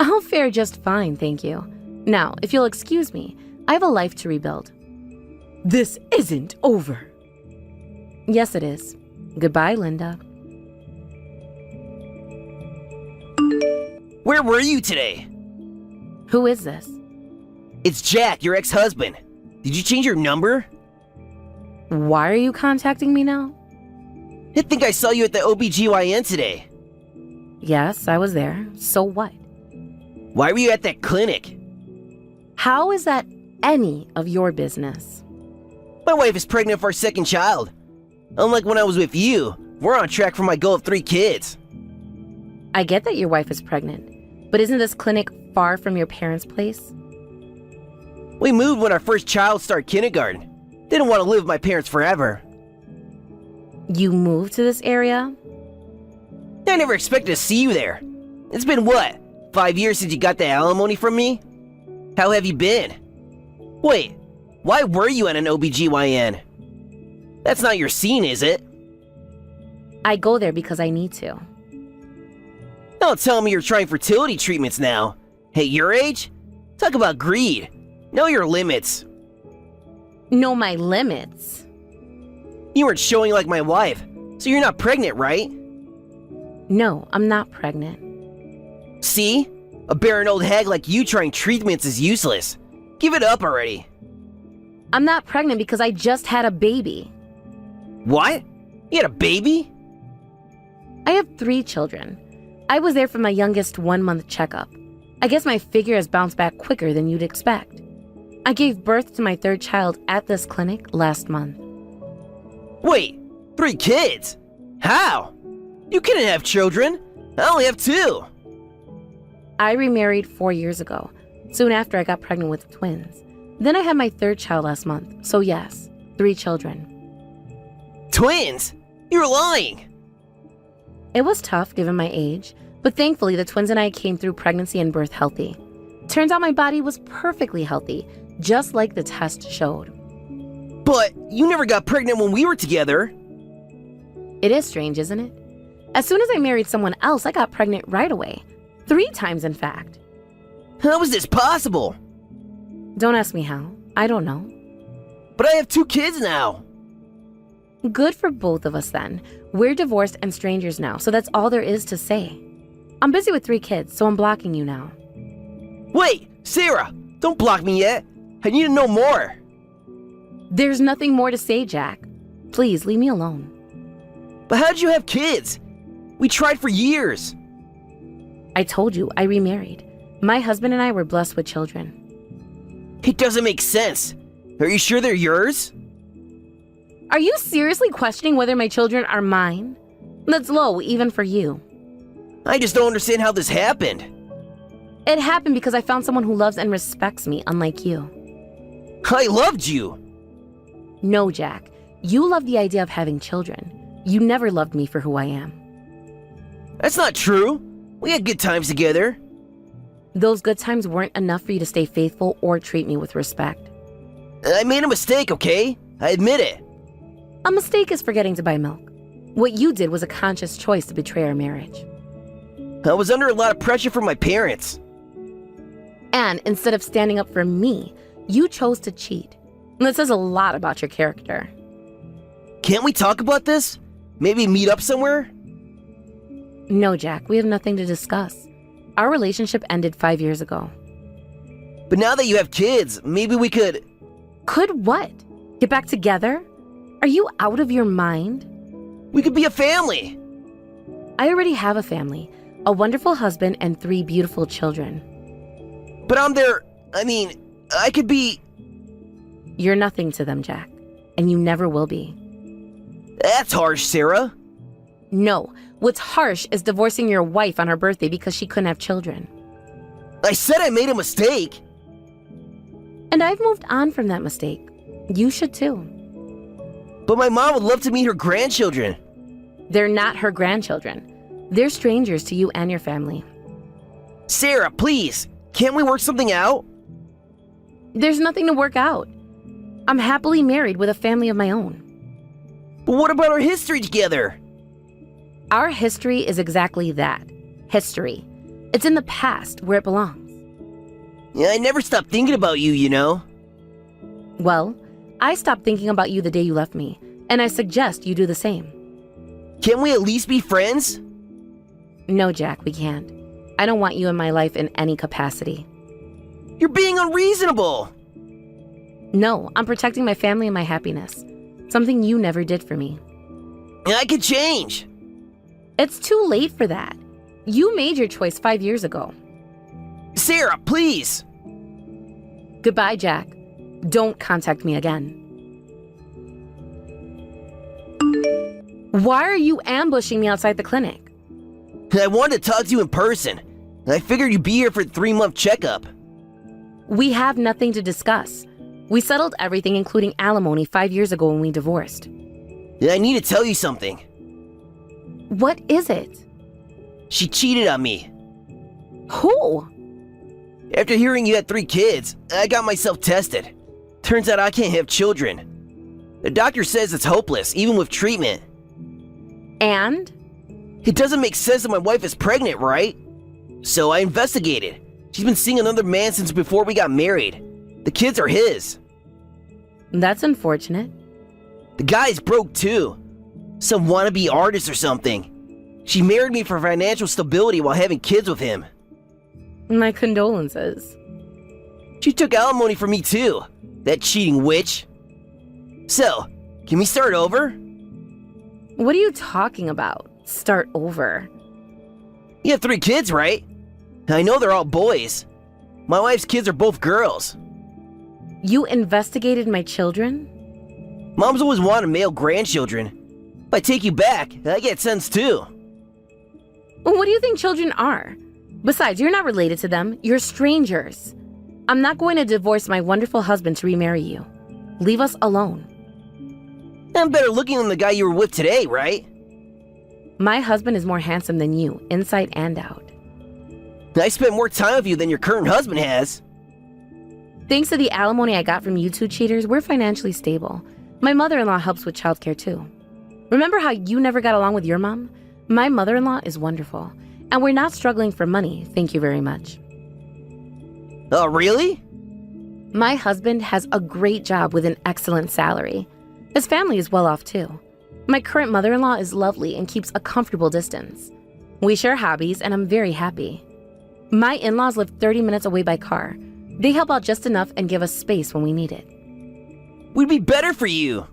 I'll fare just fine, thank you. Now, if you'll excuse me, I have a life to rebuild. This isn't over. Yes, it is. Goodbye, Linda. Where were you today? Who is this? It's Jack, your ex-husband. Did you change your number? Why are you contacting me now? I think I saw you at the OBGYN today. Yes, I was there. So what? Why were you at that clinic? How is that any of your business? My wife is pregnant for our second child. Unlike when I was with you, we're on track for my goal of 3 kids. I get that your wife is pregnant, but isn't this clinic far from your parents' place? We moved when our first child started kindergarten. Didn't want to live with my parents forever. You moved to this area? I never expected to see you there. It's been what, 5 years since you got the alimony from me? How have you been? Wait, why were you at an OBGYN? That's not your scene, is it? I go there because I need to. Don't tell me you're trying fertility treatments now. Hey, your age? Talk about greed. Know your limits. Know my limits. You weren't showing like my wife, so you're not pregnant, right? No, I'm not pregnant. See? A barren old hag like you trying treatments is useless. Give it up already. I'm not pregnant because I just had a baby. What? You had a baby? I have 3 children. I was there for my youngest 1-month checkup. I guess my figure has bounced back quicker than you'd expect. I gave birth to my 3rd child at this clinic last month. Wait, 3 kids? How? You couldn't have children. I only have 2. I remarried 4 years ago, soon after I got pregnant with twins. Then I had my 3rd child last month, so yes, 3 children. Twins? You're lying. It was tough given my age, but thankfully the twins and I came through pregnancy and birth healthy. Turns out my body was perfectly healthy, just like the test showed. But you never got pregnant when we were together. It is strange, isn't it? As soon as I married someone else, I got pregnant right away. 3 times, in fact. How is this possible? Don't ask me how. I don't know. But I have 2 kids now. Good for both of us then. We're divorced and strangers now, so that's all there is to say. I'm busy with 3 kids, so I'm blocking you now. Wait, Sarah, don't block me yet. I need to know more. There's nothing more to say, Jack. Please, leave me alone. But how'd you have kids? We tried for years. I told you, I remarried. My husband and I were blessed with children. It doesn't make sense. Are you sure they're yours? Are you seriously questioning whether my children are mine? That's low, even for you. I just don't understand how this happened. It happened because I found someone who loves and respects me, unlike you. I loved you. No, Jack. You love the idea of having children. You never loved me for who I am. That's not true. We had good times together. Those good times weren't enough for you to stay faithful or treat me with respect. I made a mistake, okay? I admit it. A mistake is forgetting to buy milk. What you did was a conscious choice to betray our marriage. I was under a lot of pressure from my parents. And instead of standing up for me, you chose to cheat. That says a lot about your character. Can't we talk about this? Maybe meet up somewhere? No, Jack, we have nothing to discuss. Our relationship ended 5 years ago. But now that you have kids, maybe we could... Could what? Get back together? Are you out of your mind? We could be a family. I already have a family, a wonderful husband, and 3 beautiful children. But I could be... You're nothing to them, Jack, and you never will be. That's harsh, Sarah. No, what's harsh is divorcing your wife on her birthday because she couldn't have children. I said I made a mistake. And I've moved on from that mistake. You should too. But my mom would love to meet her grandchildren. They're not her grandchildren. They're strangers to you and your family. Sarah, please. Can't we work something out? There's nothing to work out. I'm happily married with a family of my own. But what about our history together? Our history is exactly that. History. It's in the past where it belongs. Yeah, I never stopped thinking about you, you know? Well, I stopped thinking about you the day you left me, and I suggest you do the same. Can't we at least be friends? No, Jack, we can't. I don't want you in my life in any capacity. You're being unreasonable! No, I'm protecting my family and my happiness. Something you never did for me. I could change! It's too late for that. You made your choice 5 years ago. Sarah, please! Goodbye, Jack. Don't contact me again. Why are you ambushing me outside the clinic? I wanted to talk to you in person. I figured you'd be here for the 3-month checkup. We have nothing to discuss. We settled everything, including alimony, 5 years ago when we divorced. I need to tell you something. What is it? She cheated on me. Who? After hearing you had 3 kids, I got myself tested. Turns out I can't have children. The doctor says it's hopeless, even with treatment. And? It doesn't make sense that my wife is pregnant, right? So I investigated. She's been seeing another man since before we got married. The kids are his. That's unfortunate. The guy's broke too. Some wannabe artist or something. She married me for financial stability while having kids with him. My condolences. She took alimony from me too. That cheating witch. So, can we start over? What are you talking about? Start over. You have 3 kids, right? I know they're all boys. My wife's kids are both girls. You investigated my children? Mom's always wanted male grandchildren. If I take you back, I get sense too. What do you think children are? Besides, you're not related to them. You're strangers. I'm not going to divorce my wonderful husband to remarry you. Leave us alone. I'm better looking than the guy you were with today, right? My husband is more handsome than you, inside and out. I spent more time with you than your current husband has. Thanks to the alimony I got from you 2 cheaters, we're financially stable. My mother-in-law helps with childcare too. Remember how you never got along with your mom? My mother-in-law is wonderful, and we're not struggling for money, thank you very much. Oh, really? My husband has a great job with an excellent salary. His family is well off too. My current mother-in-law is lovely and keeps a comfortable distance. We share hobbies and I'm very happy. My in-laws live 30 minutes away by car. They help out just enough and give us space when we need it. We'd be better for you.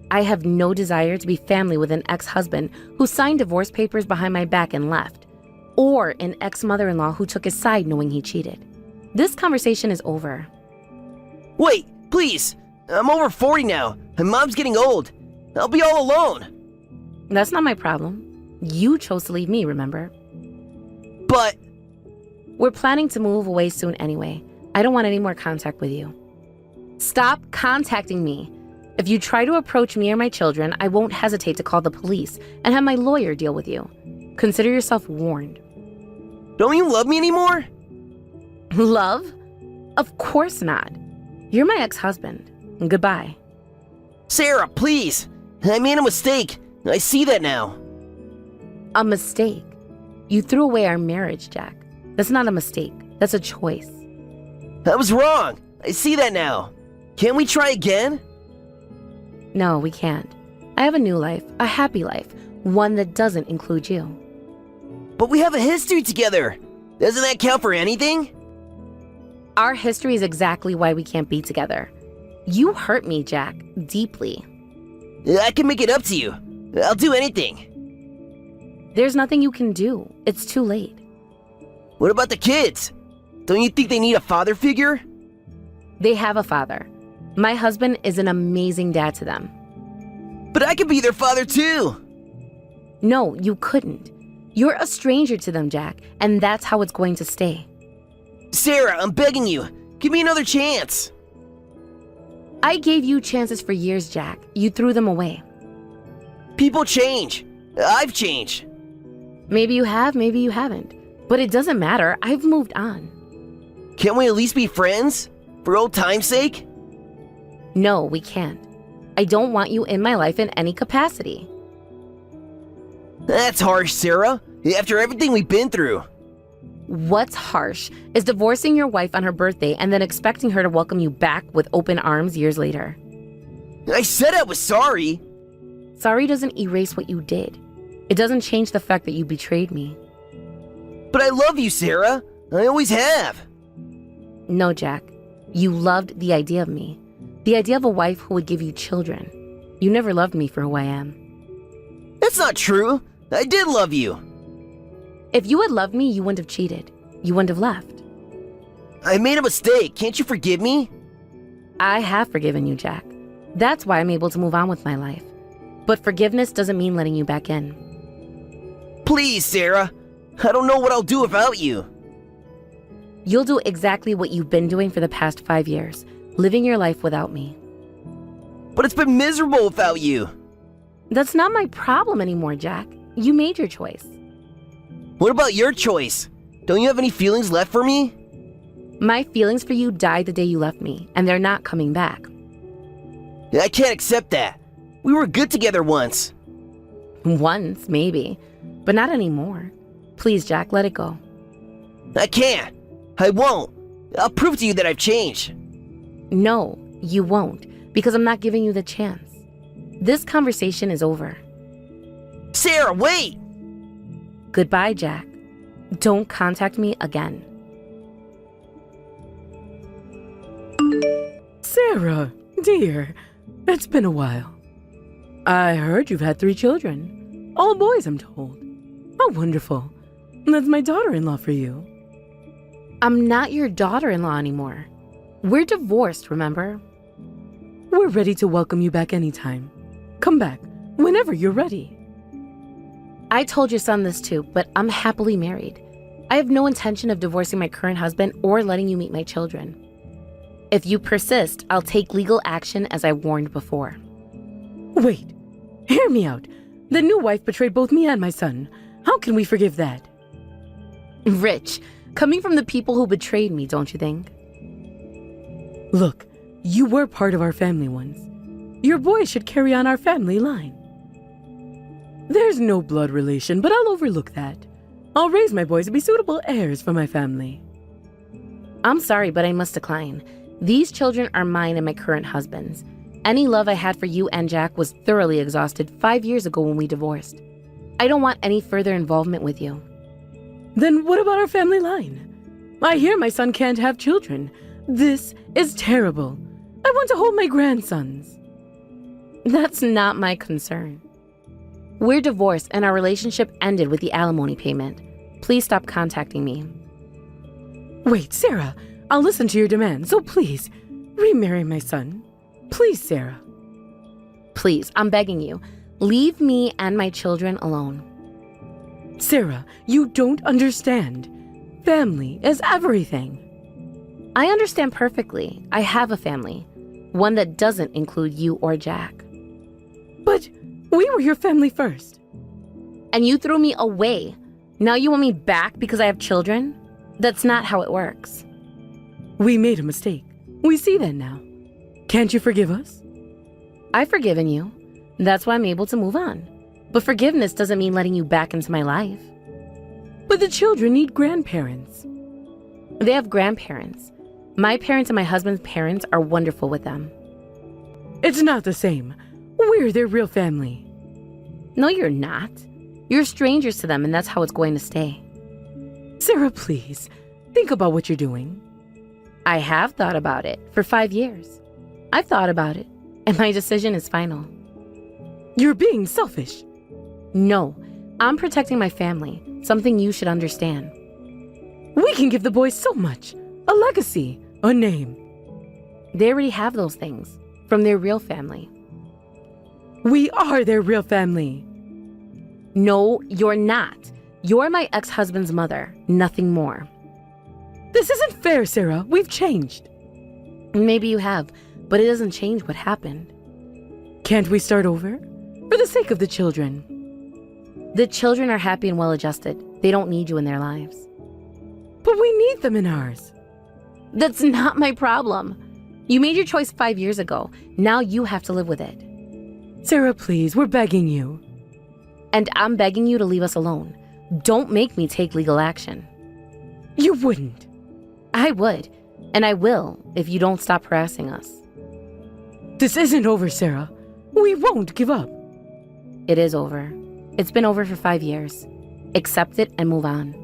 I have no desire to be family with an ex-husband who signed divorce papers behind my back and left, or an ex-mother-in-law who took his side knowing he cheated. This conversation is over. Wait, please. I'm over 40 now, and Mom's getting old. I'll be all alone. That's not my problem. You chose to leave me, remember? But We're planning to move away soon anyway. I don't want any more contact with you. Stop contacting me. If you try to approach me or my children, I won't hesitate to call the police and have my lawyer deal with you. Consider yourself warned. don't you love me anymore? Love? Of course not. You're my ex-husband. Goodbye. Sarah, please. I made a mistake. I see that now. A mistake? You threw away our marriage, Jack. That's not a mistake. That's a choice. I was wrong. I see that now. Can't we try again? No, we can't. I have a new life, a happy life, one that doesn't include you. But we have a history together. Doesn't that count for anything? Our history is exactly why we can't be together. You hurt me, Jack, deeply. I can make it up to you. I'll do anything. There's nothing you can do. It's too late. What about the kids? Don't you think they need a father figure? They have a father. My husband is an amazing dad to them. But I could be their father too. No, you couldn't. You're a stranger to them, Jack, and that's how it's going to stay. Sarah, I'm begging you. Give me another chance. I gave you chances for years, Jack. You threw them away. People change. I've changed. Maybe you have, maybe you haven't. But it doesn't matter. I've moved on. Can't we at least be friends? For old time's sake? No, we can't. I don't want you in my life in any capacity. That's harsh, Sarah. After everything we've been through. What's harsh is divorcing your wife on her birthday and then expecting her to welcome you back with open arms years later. I said I was sorry. Sorry doesn't erase what you did. It doesn't change the fact that you betrayed me. But I love you, Sarah. I always have. No, Jack. You loved the idea of me. The idea of a wife who would give you children. You never loved me for who I am. That's not true. I did love you. If you had loved me, you wouldn't have cheated. You wouldn't have left. I made a mistake. Can't you forgive me? I have forgiven you, Jack. That's why I'm able to move on with my life. But forgiveness doesn't mean letting you back in. Please, Sarah. I don't know what I'll do without you. You'll do exactly what you've been doing for the past 5 years, living your life without me. But it's been miserable without you. That's not my problem anymore, Jack. You made your choice. What about your choice? Don't you have any feelings left for me? My feelings for you died the day you left me, and they're not coming back. I can't accept that. We were good together once. Once, maybe, but not anymore. Please, Jack, let it go. I can't. I won't. I'll prove to you that I've changed. No, you won't, because I'm not giving you the chance. This conversation is over. Sarah, wait! Goodbye, Jack. Don't contact me again. Sarah, dear, it's been a while. I heard you've had 3 children. All boys, I'm told. How wonderful. That's my daughter-in-law for you. I'm not your daughter-in-law anymore. We're divorced, remember? We're ready to welcome you back anytime. Come back, whenever you're ready. I told your son this too, but I'm happily married. I have no intention of divorcing my current husband or letting you meet my children. If you persist, I'll take legal action as I warned before. Wait, hear me out. The new wife betrayed both me and my son. How can we forgive that? Rich, coming from the people who betrayed me, don't you think? Look, you were part of our family once. Your boys should carry on our family line. There's no blood relation, but I'll overlook that. I'll raise my boys to be suitable heirs for my family. I'm sorry, but I must decline. These children are mine and my current husband's. Any love I had for you and Jack was thoroughly exhausted 5 years ago when we divorced. I don't want any further involvement with you. Then what about our family line? I hear my son can't have children. This is terrible. I want to hold my grandsons. That's not my concern. We're divorced and our relationship ended with the alimony payment. Please stop contacting me. Wait, Sarah, I'll listen to your demands, so please, remarry my son. Please, Sarah. Please, I'm begging you. Leave me and my children alone. Sarah, you don't understand. Family is everything. I understand perfectly. I have a family. One that doesn't include you or Jack. But we were your family first. And you threw me away. Now you want me back because I have children? That's not how it works. We made a mistake. We see that now. Can't you forgive us? I've forgiven you. That's why I'm able to move on. But forgiveness doesn't mean letting you back into my life. But the children need grandparents. They have grandparents. My parents and my husband's parents are wonderful with them. It's not the same. We're their real family. No, you're not. You're strangers to them, and that's how it's going to stay. Sarah, please, think about what you're doing. I have thought about it for 5 years. I've thought about it, and my decision is final. You're being selfish. No, I'm protecting my family, something you should understand. We can give the boys so much. A legacy, a name. They already have those things from their real family. We are their real family. No, you're not. You're my ex-husband's mother, nothing more. This isn't fair, Sarah. We've changed. Maybe you have, but it doesn't change what happened. Can't we start over? For the sake of the children. The children are happy and well-adjusted. They don't need you in their lives. But we need them in ours. That's not my problem. You made your choice 5 years ago. Now you have to live with it. Sarah, please, we're begging you. And I'm begging you to leave us alone. Don't make me take legal action. You wouldn't. I would, and I will if you don't stop harassing us. This isn't over, Sarah. We won't give up. It is over. It's been over for 5 years. Accept it and move on.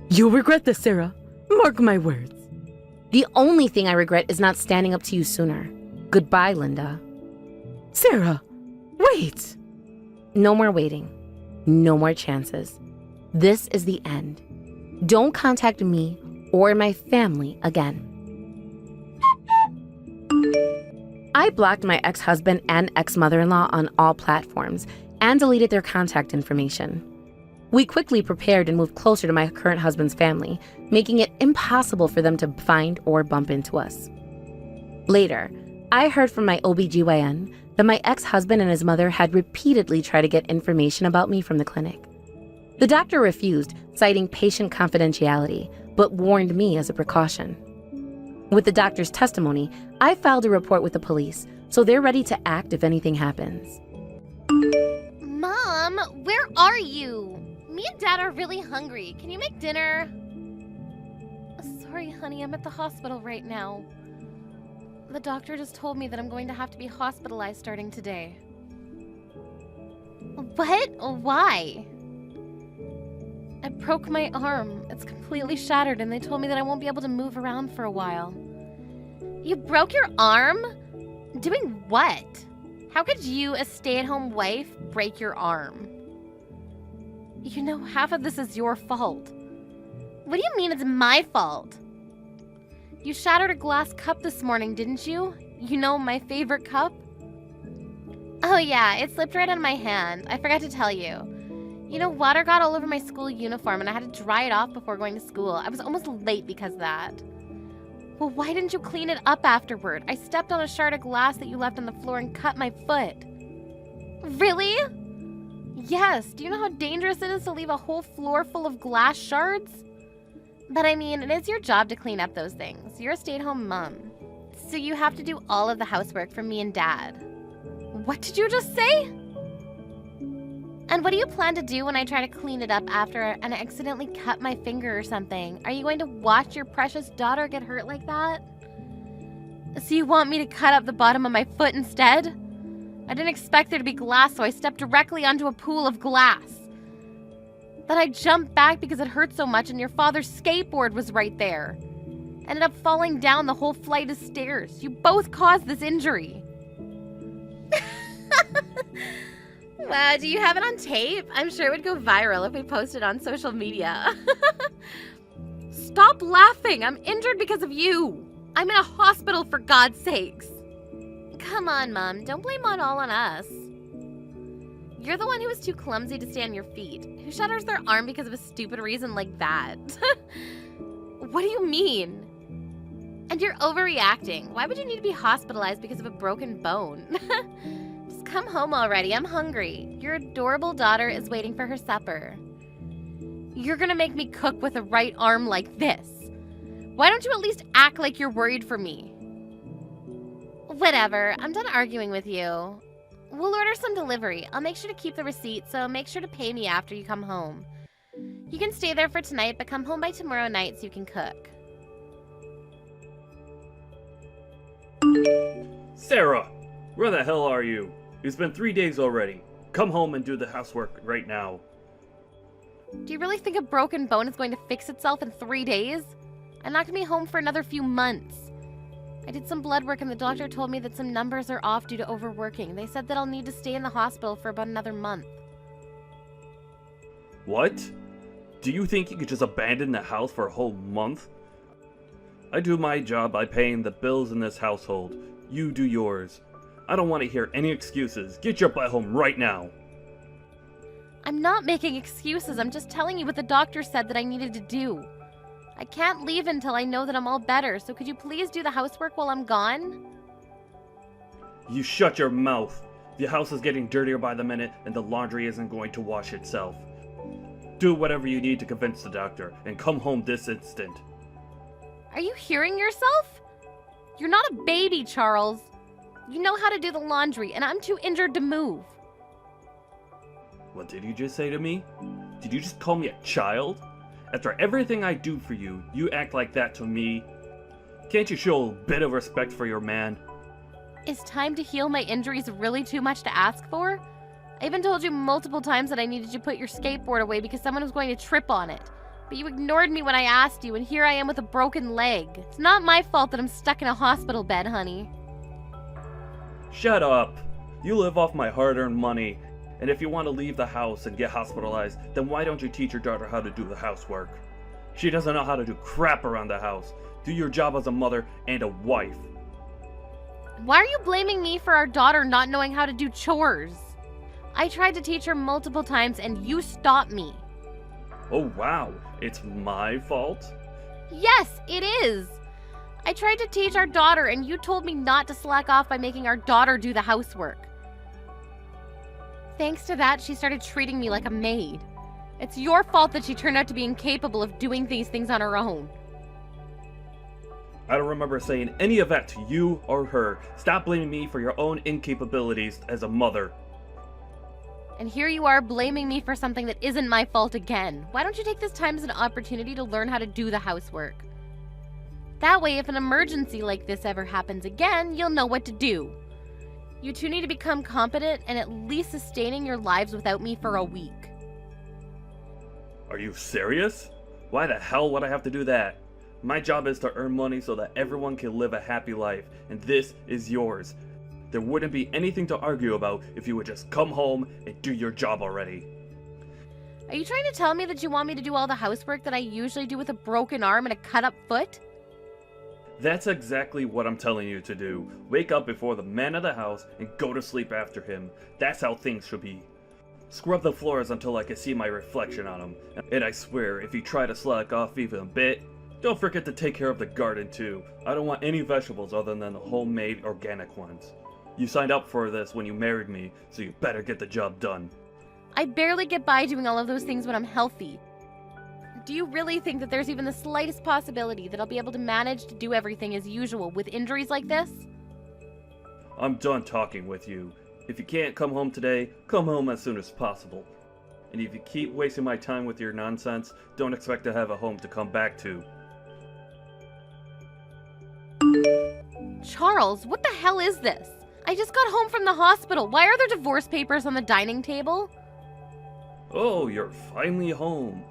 You'll regret this, Sarah. Mark my words. The only thing I regret is not standing up to you sooner. Goodbye, Linda. Sarah, wait. No more waiting. No more chances. This is the end. Don't contact me or my family again. I blocked my ex-husband and ex-mother-in-law on all platforms and deleted their contact information. We quickly prepared and moved closer to my current husband's family, making it impossible for them to find or bump into us. Later, I heard from my OBGYN that my ex-husband and his mother had repeatedly tried to get information about me from the clinic. The doctor refused, citing patient confidentiality, but warned me as a precaution. With the doctor's testimony, I filed a report with the police, so they're ready to act if anything happens. Mom, where are you? Me and Dad are really hungry. Can you make dinner? Sorry, honey, I'm at the hospital right now. The doctor just told me that I'm going to have to be hospitalized starting today. What? Why? I broke my arm. It's completely shattered, and they told me that I won't be able to move around for a while. You broke your arm? Doing what? How could you, a stay-at-home wife, break your arm? You know, half of this is your fault. What do you mean it's my fault? You shattered a glass cup this morning, didn't you? You know, my favorite cup? Oh yeah, it slipped right out of my hand. I forgot to tell you. You know, water got all over my school uniform and I had to dry it off before going to school. I was almost late because of that. Well, why didn't you clean it up afterward? I stepped on a shard of glass that you left on the floor and cut my foot. Really? Yes. Do you know how dangerous it is to leave a whole floor full of glass shards? But I mean, it is your job to clean up those things. You're a stay-at-home mom. So you have to do all of the housework for me and Dad. What did you just say? And what do you plan to do when I try to clean it up after and I accidentally cut my finger or something? Are you going to watch your precious daughter get hurt like that? So you want me to cut up the bottom of my foot instead? I didn't expect there to be glass, so I stepped directly onto a pool of glass. Then I jumped back because it hurt so much and your father's skateboard was right there. Ended up falling down the whole flight of stairs. You both caused this injury. Wow, do you have it on tape? I'm sure it would go viral if we posted on social media. Stop laughing! I'm injured because of you! I'm in a hospital, for God's sakes! Come on, Mom. Don't blame it all on us. You're the one who was too clumsy to stay on your feet. Who shatters their arm because of a stupid reason like that? What do you mean? And you're overreacting. Why would you need to be hospitalized because of a broken bone? Just come home already. I'm hungry. Your adorable daughter is waiting for her supper. You're gonna make me cook with a right arm like this. Why don't you at least act like you're worried for me? Whatever. I'm done arguing with you. We'll order some delivery. I'll make sure to keep the receipt, so make sure to pay me after you come home. You can stay there for tonight, but come home by tomorrow night so you can cook. Sarah! Where the hell are you? It's been 3 days already. Come home and do the housework right now. Do you really think a broken bone is going to fix itself in 3 days? I'm not going to be home for another few months. I did some blood work and the doctor told me that some numbers are off due to overworking. They said that I'll need to stay in the hospital for about another month. What? Do you think you could just abandon the house for a whole month? I do my job by paying the bills in this household. You do yours. I don't want to hear any excuses. Get your butt home right now. I'm not making excuses. I'm just telling you what the doctor said that I needed to do. I can't leave until I know that I'm all better, so could you please do the housework while I'm gone? You shut your mouth. The house is getting dirtier by the minute and the laundry isn't going to wash itself. Do whatever you need to convince the doctor and come home this instant. Are you hearing yourself? You're not a baby, Charles. You know how to do the laundry, and I'm too injured to move. What did you just say to me? Did you just call me a child? After everything I do for you, you act like that to me? Can't you show a bit of respect for your man? Is time to heal my injuries really too much to ask for? I even told you multiple times that I needed you to put your skateboard away because someone was going to trip on it. But you ignored me when I asked you, and here I am with a broken leg. It's not my fault that I'm stuck in a hospital bed, honey. Shut up! You live off my hard-earned money, and if you want to leave the house and get hospitalized, then why don't you teach your daughter how to do the housework? She doesn't know how to do crap around the house. Do your job as a mother and a wife. Why are you blaming me for our daughter not knowing how to do chores? I tried to teach her multiple times and you stopped me. Oh wow, it's my fault? Yes, it is. I tried to teach our daughter and you told me not to slack off by making our daughter do the housework. Thanks to that, she started treating me like a maid. It's your fault that she turned out to be incapable of doing these things on her own. I don't remember saying any of that to you or her. Stop blaming me for your own incapabilities as a mother. And here you are blaming me for something that isn't my fault again. Why don't you take this time as an opportunity to learn how to do the housework? That way, if an emergency like this ever happens again, you'll know what to do. You two need to become competent and at least sustaining your lives without me for a week. Are you serious? Why the hell would I have to do that? My job is to earn money so that everyone can live a happy life, and this is yours. There wouldn't be anything to argue about if you would just come home and do your job already. Are you trying to tell me that you want me to do all the housework that I usually do with a broken arm and a cut-up foot? That's exactly what I'm telling you to do. Wake up before the man of the house and go to sleep after him. That's how things should be. Scrub the floors until I can see my reflection on them. And I swear, if you try to slack off even a bit, don't forget to take care of the garden too. I don't want any vegetables other than the homemade organic ones. You signed up for this when you married me, so you better get the job done. I barely get by doing all of those things when I'm healthy. Do you really think that there's even the slightest possibility that I'll be able to manage to do everything as usual with injuries like this? I'm done talking with you. If you can't come home today, come home as soon as possible. And if you keep wasting my time with your nonsense, don't expect to have a home to come back to. Charles, what the hell is this? I just got home from the hospital. Why are there divorce papers on the dining table? Oh, you're finally home.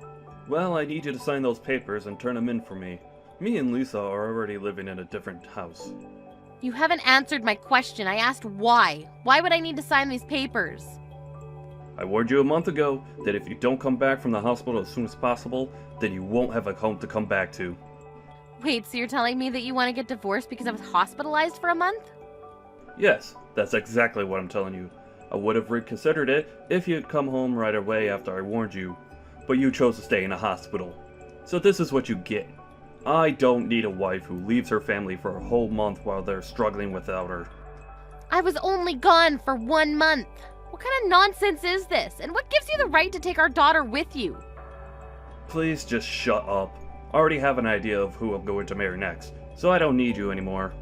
Well, I need you to sign those papers and turn them in for me. Me and Lisa are already living in a different house. You haven't answered my question. I asked why. Why would I need to sign these papers? I warned you a month ago that if you don't come back from the hospital as soon as possible, then you won't have a home to come back to. Wait, so you're telling me that you want to get divorced because I was hospitalized for a month? Yes, that's exactly what I'm telling you. I would have reconsidered it if you'd come home right away after I warned you, but you chose to stay in a hospital. So this is what you get. I don't need a wife who leaves her family for a whole month while they're struggling without her. I was only gone for 1 month. What kind of nonsense is this? And what gives you the right to take our daughter with you? Please just shut up. I already have an idea of who I'm going to marry next, so I don't need you anymore.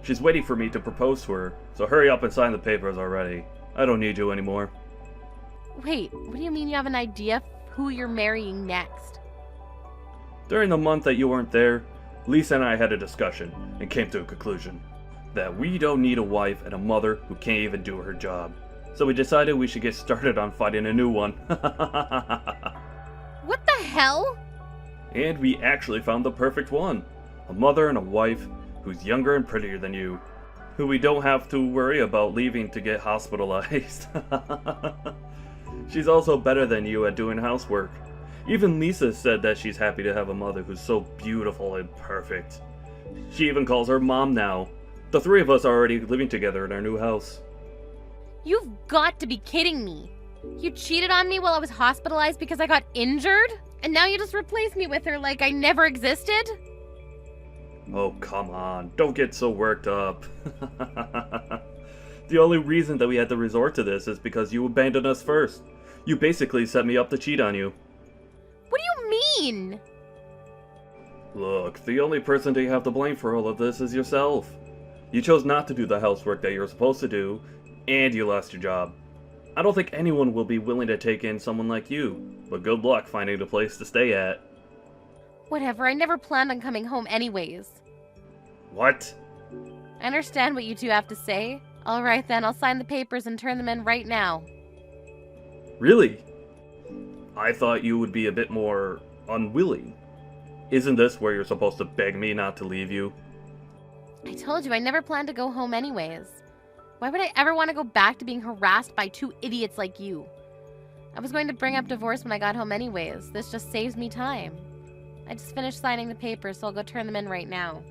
She's waiting for me to propose to her, so hurry up and sign the papers already. I don't need you anymore. Wait, what do you mean you have an idea of who you're marrying next? During the month that you weren't there, Lisa and I had a discussion and came to a conclusion that we don't need a wife and a mother who can't even do her job. So we decided we should get started on finding a new one. What the hell? And we actually found the perfect one. A mother and a wife who's younger and prettier than you, who we don't have to worry about leaving to get hospitalized. She's also better than you at doing housework. Even Lisa said that she's happy to have a mother who's so beautiful and perfect. She even calls her mom now. The three of us are already living together in our new house. You've got to be kidding me. You cheated on me while I was hospitalized because I got injured? And now you just replace me with her like I never existed? Oh, come on. Don't get so worked up. The only reason that we had to resort to this is because you abandoned us first. You basically set me up to cheat on you. What do you mean? Look, the only person you have to blame for all of this is yourself. You chose not to do the housework that you're supposed to do, and you lost your job. I don't think anyone will be willing to take in someone like you, but good luck finding a place to stay at. Whatever, I never planned on coming home anyways. What? I understand what you two have to say. Alright then, I'll sign the papers and turn them in right now. Really? I thought you would be a bit more unwilling. Isn't this where you're supposed to beg me not to leave you? I told you, I never planned to go home anyways. Why would I ever want to go back to being harassed by two idiots like you? I was going to bring up divorce when I got home anyways. This just saves me time. I just finished signing the papers, so I'll go turn them in right now.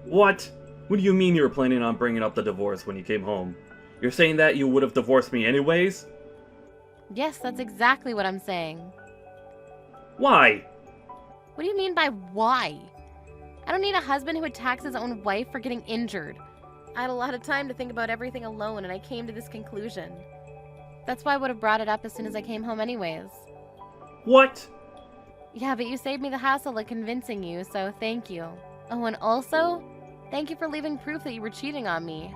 What? What do you mean you were planning on bringing up the divorce when you came home? You're saying that you would have divorced me anyways? Yes, that's exactly what I'm saying. Why? What do you mean by why? I don't need a husband who attacks his own wife for getting injured. I had a lot of time to think about everything alone, and I came to this conclusion. That's why I would have brought it up as soon as I came home anyways. What? Yeah, but you saved me the hassle of convincing you, so thank you. Oh, and also, thank you for leaving proof that you were cheating on me.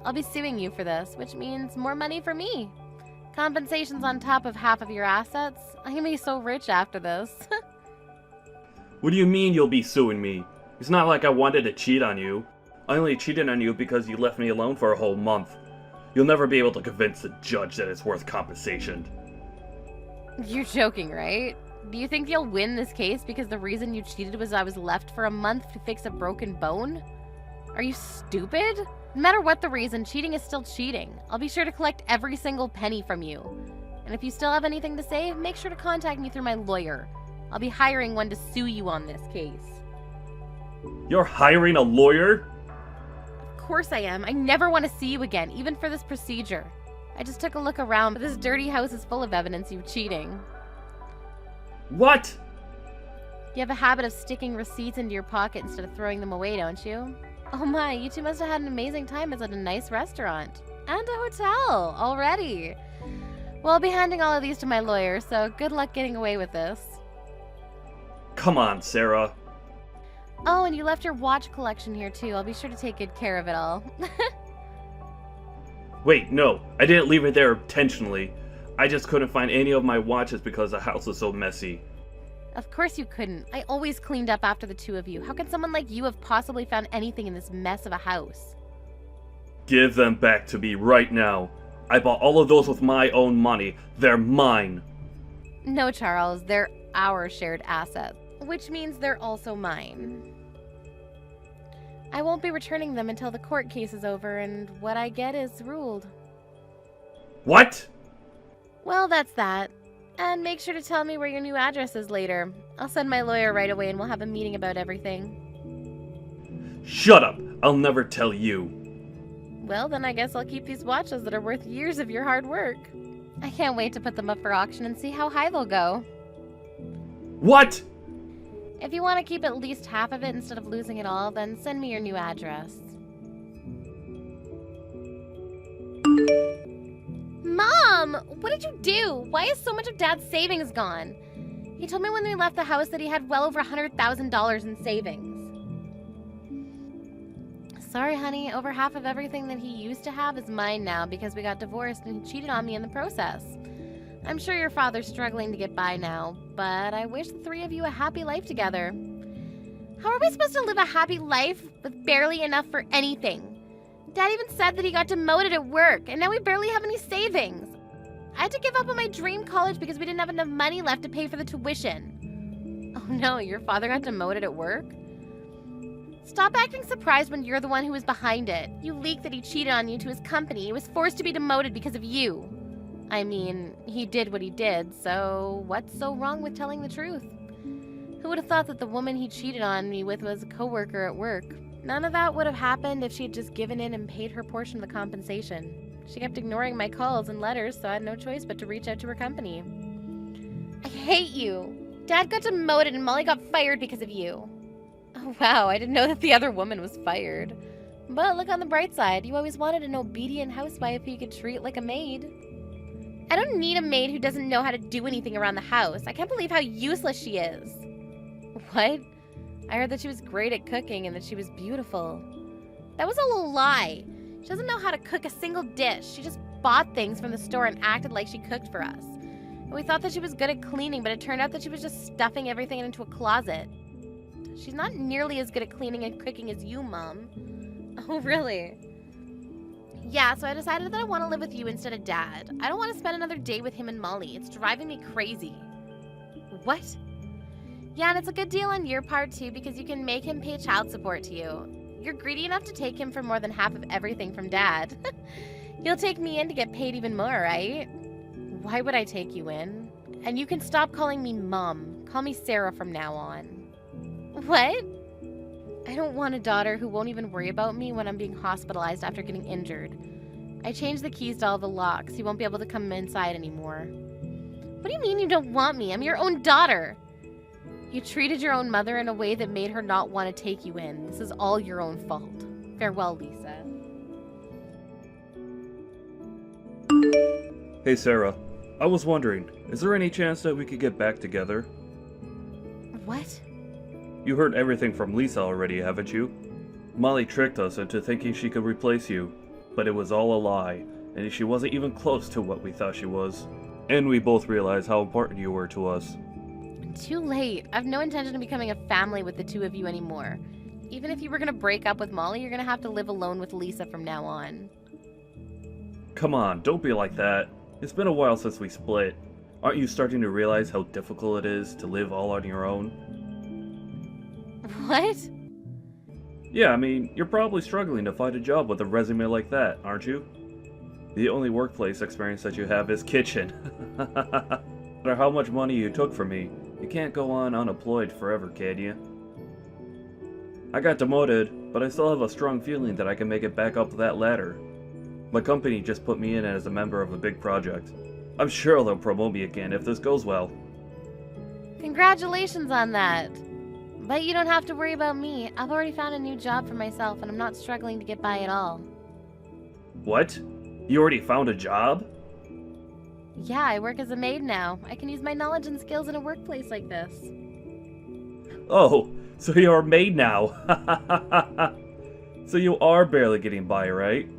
I'll be suing you for this, which means more money for me. Compensation's on top of half of your assets. I'm gonna be so rich after this. What do you mean you'll be suing me? It's not like I wanted to cheat on you. I only cheated on you because you left me alone for a whole month. You'll never be able to convince the judge that it's worth compensation. You're joking, right? Do you think you'll win this case because the reason you cheated was I was left for a month to fix a broken bone? Are you stupid? No matter what the reason, cheating is still cheating. I'll be sure to collect every single penny from you. And if you still have anything to say, make sure to contact me through my lawyer. I'll be hiring one to sue you on this case. You're hiring a lawyer? Of course I am. I never want to see you again, even for this procedure. I just took a look around, but this dirty house is full of evidence of you cheating. What? You have a habit of sticking receipts into your pocket instead of throwing them away, don't you? Oh my, you two must have had an amazing time at a nice restaurant. And a hotel, already. Well, I'll be handing all of these to my lawyer, so good luck getting away with this. Come on, Sarah. Oh, and you left your watch collection here too. I'll be sure to take good care of it all. Wait, no. I didn't leave it there intentionally. I just couldn't find any of my watches because the house was so messy. Of course you couldn't. I always cleaned up after the two of you. How could someone like you have possibly found anything in this mess of a house? Give them back to me right now. I bought all of those with my own money. They're mine. No, Charles. They're our shared assets, which means they're also mine. I won't be returning them until the court case is over and what I get is ruled. What? Well, that's that. And make sure to tell me where your new address is later. I'll send my lawyer right away and we'll have a meeting about everything. Shut up! I'll never tell you. Well, then I guess I'll keep these watches that are worth years of your hard work. I can't wait to put them up for auction and see how high they'll go. What? If you want to keep at least half of it instead of losing it all, then send me your new address. Mom! What did you do? Why is so much of Dad's savings gone? He told me when we left the house that he had well over $100,000 in savings. Sorry, honey. Over half of everything that he used to have is mine now because we got divorced and he cheated on me in the process. I'm sure your father's struggling to get by now, but I wish the three of you a happy life together. How are we supposed to live a happy life with barely enough for anything? Dad even said that he got demoted at work, and now we barely have any savings. I had to give up on my dream college because we didn't have enough money left to pay for the tuition. Oh no, your father got demoted at work? Stop acting surprised when you're the one who was behind it. You leaked that he cheated on you to his company. He was forced to be demoted because of you. I mean, he did what he did, so what's so wrong with telling the truth? Who would have thought that the woman he cheated on me with was a coworker at work? None of that would have happened if she had just given in and paid her portion of the compensation. She kept ignoring my calls and letters, so I had no choice but to reach out to her company. I hate you. Dad got demoted and Molly got fired because of you. Oh wow, I didn't know that the other woman was fired. But look on the bright side, you always wanted an obedient housewife who you could treat like a maid. I don't need a maid who doesn't know how to do anything around the house. I can't believe how useless she is. What? I heard that she was great at cooking and that she was beautiful. That was all a lie. She doesn't know how to cook a single dish. She just bought things from the store and acted like she cooked for us. And we thought that she was good at cleaning, but it turned out that she was just stuffing everything into a closet. She's not nearly as good at cleaning and cooking as you, Mom. Oh, really? Yeah, so I decided that I want to live with you instead of Dad. I don't want to spend another day with him and Molly. It's driving me crazy. What? Yeah, and it's a good deal on your part, too, because you can make him pay child support to you. You're greedy enough to take him for more than half of everything from Dad. You'll take me in to get paid even more, right? Why would I take you in? And you can stop calling me Mom. Call me Sarah from now on. What? I don't want a daughter who won't even worry about me when I'm being hospitalized after getting injured. I changed the keys to all the locks. You won't be able to come inside anymore. What do you mean you don't want me? I'm your own daughter. You treated your own mother in a way that made her not want to take you in. This is all your own fault. Farewell, Lisa. Hey Sarah, I was wondering, is there any chance that we could get back together? What? You heard everything from Lisa already, haven't you? Molly tricked us into thinking she could replace you, but it was all a lie, and she wasn't even close to what we thought she was. And we both realized how important you were to us. Too late. I have no intention of becoming a family with the two of you anymore. Even if you were going to break up with Molly, you're going to have to live alone with Lisa from now on. Come on, don't be like that. It's been a while since we split. Aren't you starting to realize how difficult it is to live all on your own? What? Yeah, I mean, you're probably struggling to find a job with a resume like that, aren't you? The only workplace experience that you have is kitchen. No matter how much money you took from me, you can't go on unemployed forever, can you? I got demoted, but I still have a strong feeling that I can make it back up that ladder. My company just put me in as a member of a big project. I'm sure they'll promote me again if this goes well. Congratulations on that. But you don't have to worry about me. I've already found a new job for myself and I'm not struggling to get by at all. What? You already found a job? Yeah, I work as a maid now. I can use my knowledge and skills in a workplace like this. Oh, so you're a maid now. So you are barely getting by, right?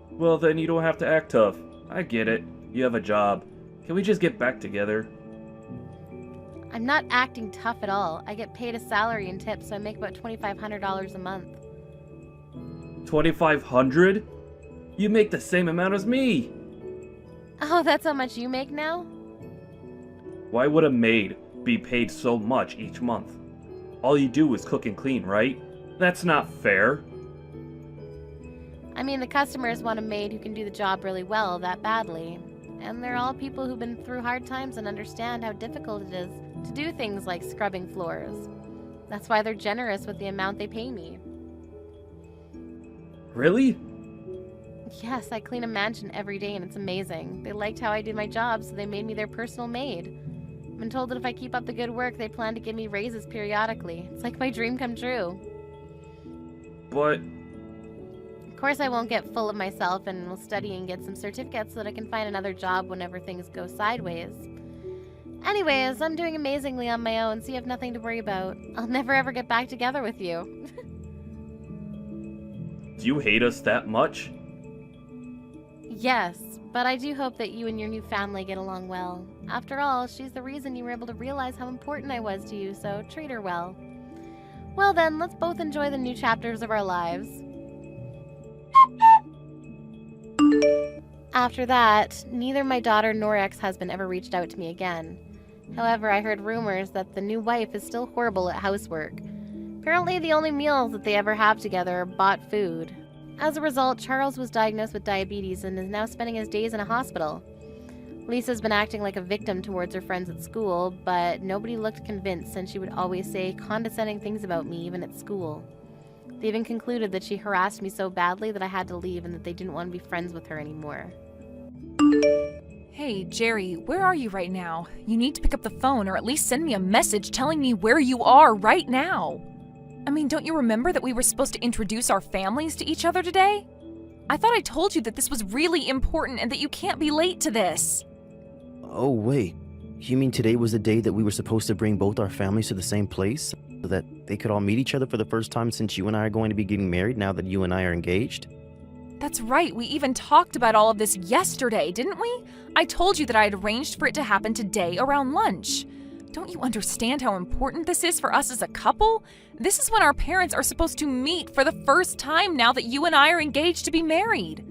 Well, then you don't have to act tough. I get it. You have a job. Can we just get back together? I'm not acting tough at all. I get paid a salary and tips, so I make about $2,500 a month. $2,500? You make the same amount as me! Oh, that's how much you make now? Why would a maid be paid so much each month? All you do is cook and clean, right? That's not fair. I mean, the customers want a maid who can do the job really well, that badly. And they're all people who've been through hard times and understand how difficult it is to do things like scrubbing floors. That's why they're generous with the amount they pay me. Really? Yes, I clean a mansion every day and it's amazing. They liked how I did my job, so they made me their personal maid. I've been told that if I keep up the good work, they plan to give me raises periodically. It's like my dream come true. But... Of course, I won't get full of myself and will study and get some certificates so that I can find another job whenever things go sideways. Anyways, I'm doing amazingly on my own, so you have nothing to worry about. I'll never ever get back together with you. do you hate us that much? Yes, but I do hope that you and your new family get along well. After all, she's the reason you were able to realize how important I was to you, so treat her well. Well then, let's both enjoy the new chapters of our lives. After that, neither my daughter nor ex-husband ever reached out to me again. However, I heard rumors that the new wife is still horrible at housework. Apparently, the only meals that they ever have together are bought food. As a result, Charles was diagnosed with diabetes and is now spending his days in a hospital. Lisa's been acting like a victim towards her friends at school, but nobody looked convinced since she would always say condescending things about me even at school. They even concluded that she harassed me so badly that I had to leave and that they didn't want to be friends with her anymore. Hey, Jerry, where are you right now? You need to pick up the phone or at least send me a message telling me where you are right now. I mean, don't you remember that we were supposed to introduce our families to each other today? I thought I told you that this was really important and that you can't be late to this. Oh, wait. You mean today was the day that we were supposed to bring both our families to the same place? so that they could all meet each other for the first time since you and I are going to be getting married now that you and I are engaged? That's right, we even talked about all of this yesterday, didn't we? I told you that I had arranged for it to happen today around lunch. Don't you understand how important this is for us as a couple? This is when our parents are supposed to meet for the first time now that you and I are engaged to be married.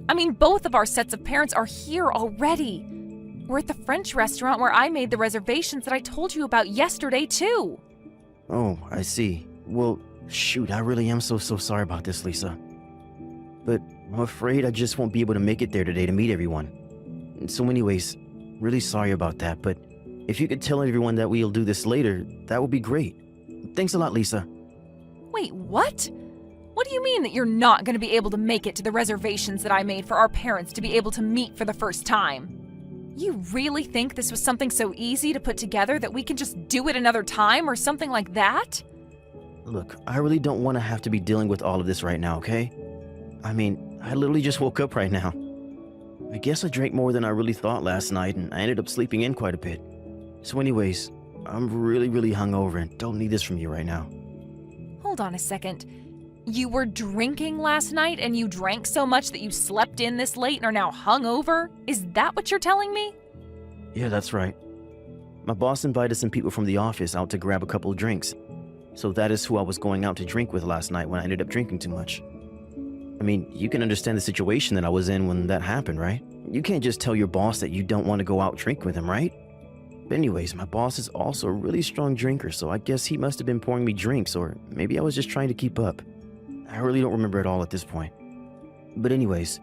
I mean, both of our sets of parents are here already. We're at the French restaurant where I made the reservations that I told you about yesterday, too. Oh, I see. Well, shoot, I really am so sorry about this, Lisa. But I'm afraid I just won't be able to make it there today to meet everyone. So anyways, really sorry about that, but if you could tell everyone that we'll do this later, that would be great. Thanks a lot, Lisa. Wait, what? What do you mean that you're not going to be able to make it to the reservations that I made for our parents to be able to meet for the first time? You really think this was something so easy to put together that we can just do it another time or something like that? Look, I really don't want to have to be dealing with all of this right now, okay? I mean, I literally just woke up right now. I guess I drank more than I really thought last night, and I ended up sleeping in quite a bit. So anyways, I'm really hungover and don't need this from you right now. Hold on a second. You were drinking last night and you drank so much that you slept in this late and are now hungover? Is that what you're telling me? Yeah, that's right. My boss invited some people from the office out to grab a couple of drinks. So that is who I was going out to drink with last night when I ended up drinking too much. I mean, you can understand the situation that I was in when that happened, right? You can't just tell your boss that you don't want to go out drink with him, right? But anyways, my boss is also a really strong drinker, so I guess he must have been pouring me drinks, or maybe I was just trying to keep up. I really don't remember it all at this point. But anyways,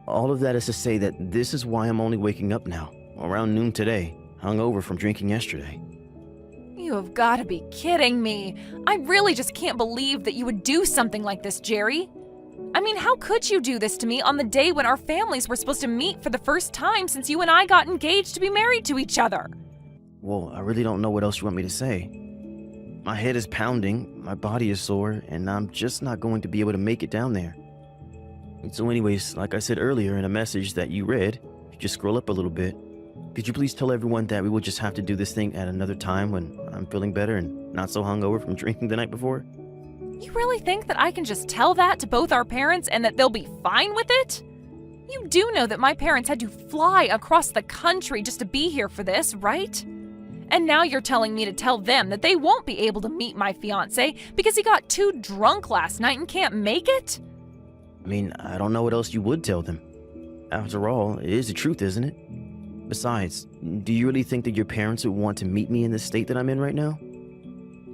all of that is to say that this is why I'm only waking up now, around noon today, hungover from drinking yesterday. You have got to be kidding me. I really just can't believe that you would do something like this, Jerry. I mean, how could you do this to me on the day when our families were supposed to meet for the first time since you and I got engaged to be married to each other? Well, I really don't know what else you want me to say. My head is pounding, my body is sore, and I'm just not going to be able to make it down there. And so anyways, like I said earlier in a message that you read, if you just scroll up a little bit, could you please tell everyone that we will just have to do this thing at another time when I'm feeling better and not so hungover from drinking the night before? You really think that I can just tell that to both our parents and that they'll be fine with it? You do know that my parents had to fly across the country just to be here for this, right? And now you're telling me to tell them that they won't be able to meet my fiancé because he got too drunk last night and can't make it? I mean, I don't know what else you would tell them. After all, it is the truth, isn't it? Besides, do you really think that your parents would want to meet me in the state that I'm in right now?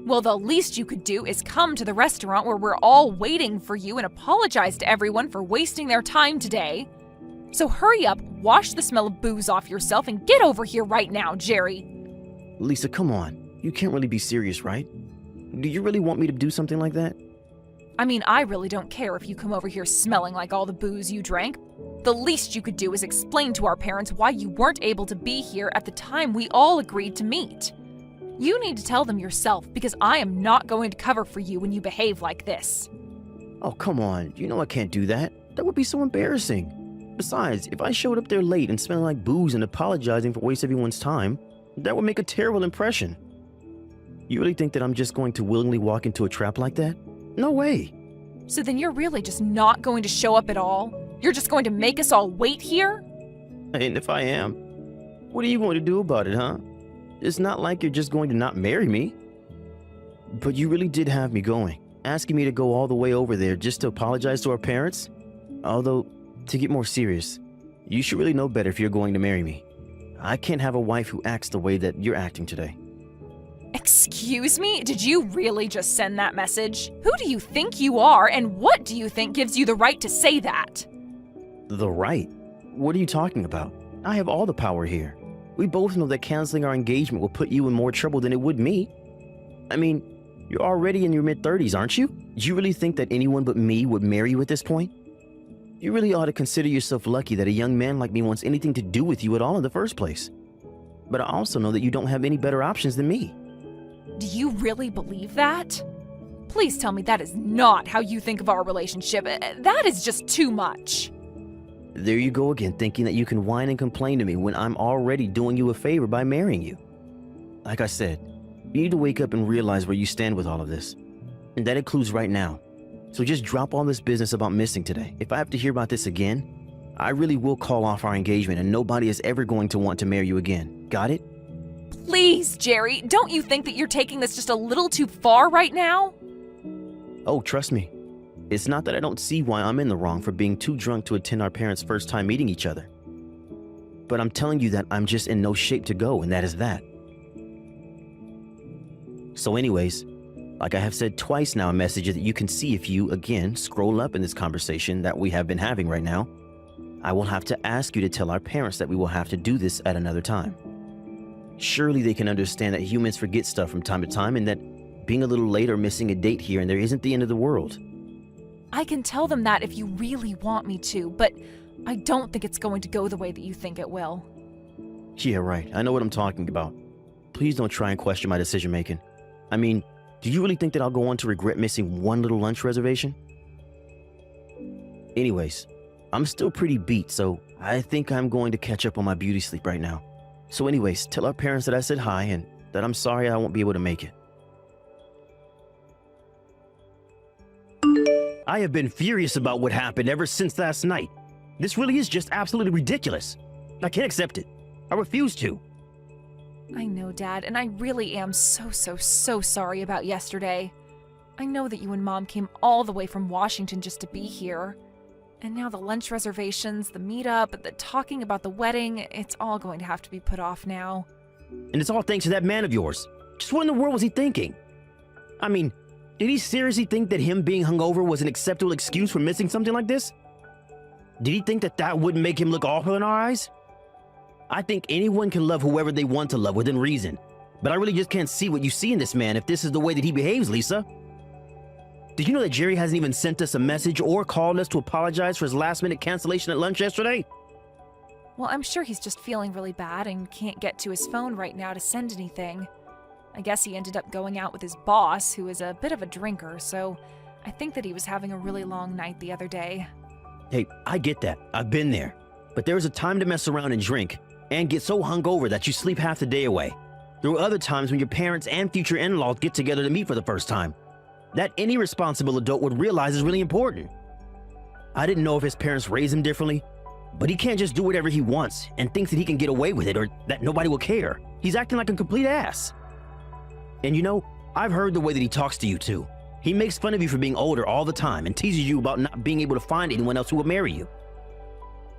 Well, the least you could do is come to the restaurant where we're all waiting for you and apologize to everyone for wasting their time today. So hurry up, wash the smell of booze off yourself, and get over here right now, Jerry. Lisa, come on. You can't really be serious, right? Do you really want me to do something like that? I mean, I really don't care if you come over here smelling like all the booze you drank. The least you could do is explain to our parents why you weren't able to be here at the time we all agreed to meet. You need to tell them yourself because I am not going to cover for you when you behave like this. Oh, come on. You know I can't do that. That would be so embarrassing. Besides, if I showed up there late and smelling like booze and apologizing for wasting everyone's time, that would make a terrible impression. You really think that I'm just going to willingly walk into a trap like that? No way. So then you're really just not going to show up at all? You're just going to make us all wait here? And if I am, what are you going to do about it, huh? It's not like you're just going to not marry me. But you really did have me going, asking me to go all the way over there just to apologize to our parents? Although, to get more serious, you should really know better if you're going to marry me. I can't have a wife who acts the way that you're acting today. Excuse me? Did you really just send that message? Who do you think you are, and what do you think gives you the right to say that? The right? What are you talking about? I have all the power here. We both know that canceling our engagement will put you in more trouble than it would me. I mean, you're already in your mid-30s, aren't you? Do you really think that anyone but me would marry you at this point? You really ought to consider yourself lucky that a young man like me wants anything to do with you at all in the first place. But I also know that you don't have any better options than me. Do you really believe that? Please tell me that is not how you think of our relationship. That is just too much. There you go again, thinking that you can whine and complain to me when I'm already doing you a favor by marrying you. Like I said, You need to wake up and realize where you stand with all of this. And that includes right now. So just drop all this business about missing today. If I have to hear about this again, I really will call off our engagement and nobody is ever going to want to marry you again. Got it? Please, Jerry, don't you think that you're taking this just a little too far right now? Oh, trust me. It's not that I don't see why I'm in the wrong for being too drunk to attend our parents' first time meeting each other. But I'm telling you that I'm just in no shape to go, and that is that. So anyways, like I have said twice now in messages that you can see if you, again, scroll up in this conversation that we have been having right now, I will have to ask you to tell our parents that we will have to do this at another time. Surely they can understand that humans forget stuff from time to time and that being a little late or missing a date here and there isn't the end of the world. I can tell them that if you really want me to, but I don't think it's going to go the way that you think it will. Yeah, right. I know what I'm talking about. Please don't try and question my decision making. I mean, do you really think that I'll go on to regret missing one little lunch reservation? Anyways, I'm still pretty beat, so I think I'm going to catch up on my beauty sleep right now. So anyways, tell our parents that I said hi and that I'm sorry I won't be able to make it. I have been furious about what happened ever since last night. This really is just absolutely ridiculous. I can't accept it. I refuse to. I know, Dad, and I really am so sorry about yesterday. I know that you and Mom came all the way from Washington just to be here. And now the lunch reservations, the meetup, the talking about the wedding, it's all going to have to be put off now. And it's all thanks to that man of yours. Just what in the world was he thinking? I mean, did he seriously think that him being hungover was an acceptable excuse for missing something like this? Did he think that that wouldn't make him look awful in our eyes? I think anyone can love whoever they want to love within reason. But I really just can't see what you see in this man if this is the way that he behaves, Lisa. Did you know that Jerry hasn't even sent us a message or called us to apologize for his last-minute cancellation at lunch yesterday? Well, I'm sure he's just feeling really bad and can't get to his phone right now to send anything. I guess he ended up going out with his boss, who is a bit of a drinker, so I think that he was having a really long night the other day. Hey, I get that. I've been there. But there's a time to mess around and drink, and get so hungover that you sleep half the day away. There are other times when your parents and future in-laws get together to meet for the first time. That any responsible adult would realize is really important. I didn't know if his parents raised him differently, but he can't just do whatever he wants and thinks that he can get away with it or that nobody will care. He's acting like a complete ass. And you know, I've heard the way that he talks to you too. He makes fun of you for being older all the time and teases you about not being able to find anyone else who will marry you.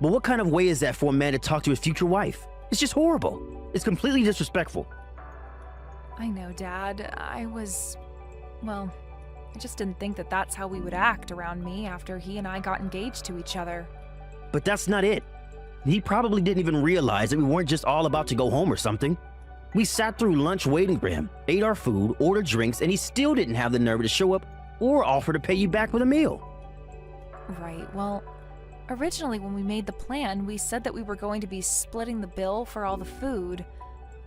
But what kind of way is that for a man to talk to his future wife? It's just horrible. It's completely disrespectful. I know, Dad. Well, I just didn't think that that's how we would act around me after he and I got engaged to each other. But that's not it. He probably didn't even realize that we weren't just all about to go home or something. We sat through lunch waiting for him, ate our food, ordered drinks, and he still didn't have the nerve to show up or offer to pay you back with a meal. Right, well, originally when we made the plan, we said that we were going to be splitting the bill for all the food.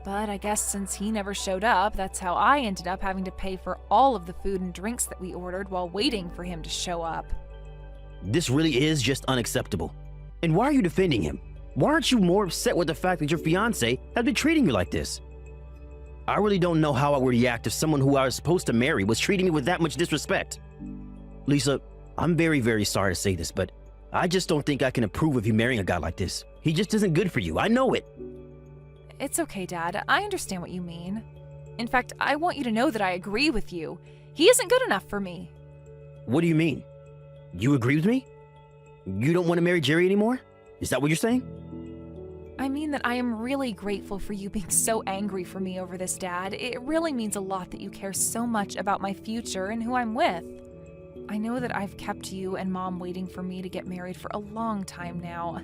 But I guess since he never showed up, that's how I ended up having to pay for all of the food and drinks that we ordered while waiting for him to show up. This really is just unacceptable. And why are you defending him? Why aren't you more upset with the fact that your fiancé has been treating you like this? I really don't know how I would react if someone who I was supposed to marry was treating me with that much disrespect. Lisa, I'm very sorry to say this, but I just don't think I can approve of you marrying a guy like this. He just isn't good for you. I know it. It's okay, Dad. I understand what you mean. In fact, I want you to know that I agree with you. He isn't good enough for me. What do you mean? You agree with me? You don't want to marry Jerry anymore? Is that what you're saying? I mean that I am really grateful for you being so angry for me over this, Dad. It really means a lot that you care so much about my future and who I'm with. I know that I've kept you and Mom waiting for me to get married for a long time now.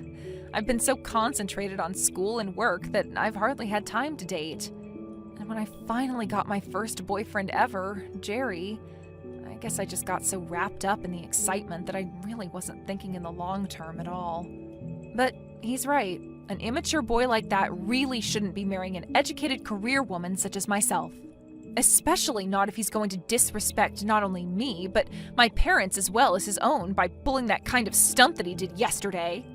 I've been so concentrated on school and work that I've hardly had time to date. And when I finally got my first boyfriend ever, Jerry, I guess I just got so wrapped up in the excitement that I really wasn't thinking in the long term at all. But he's right. An immature boy like that really shouldn't be marrying an educated career woman such as myself. Especially not if he's going to disrespect not only me, but my parents as well as his own by pulling that kind of stunt that he did yesterday.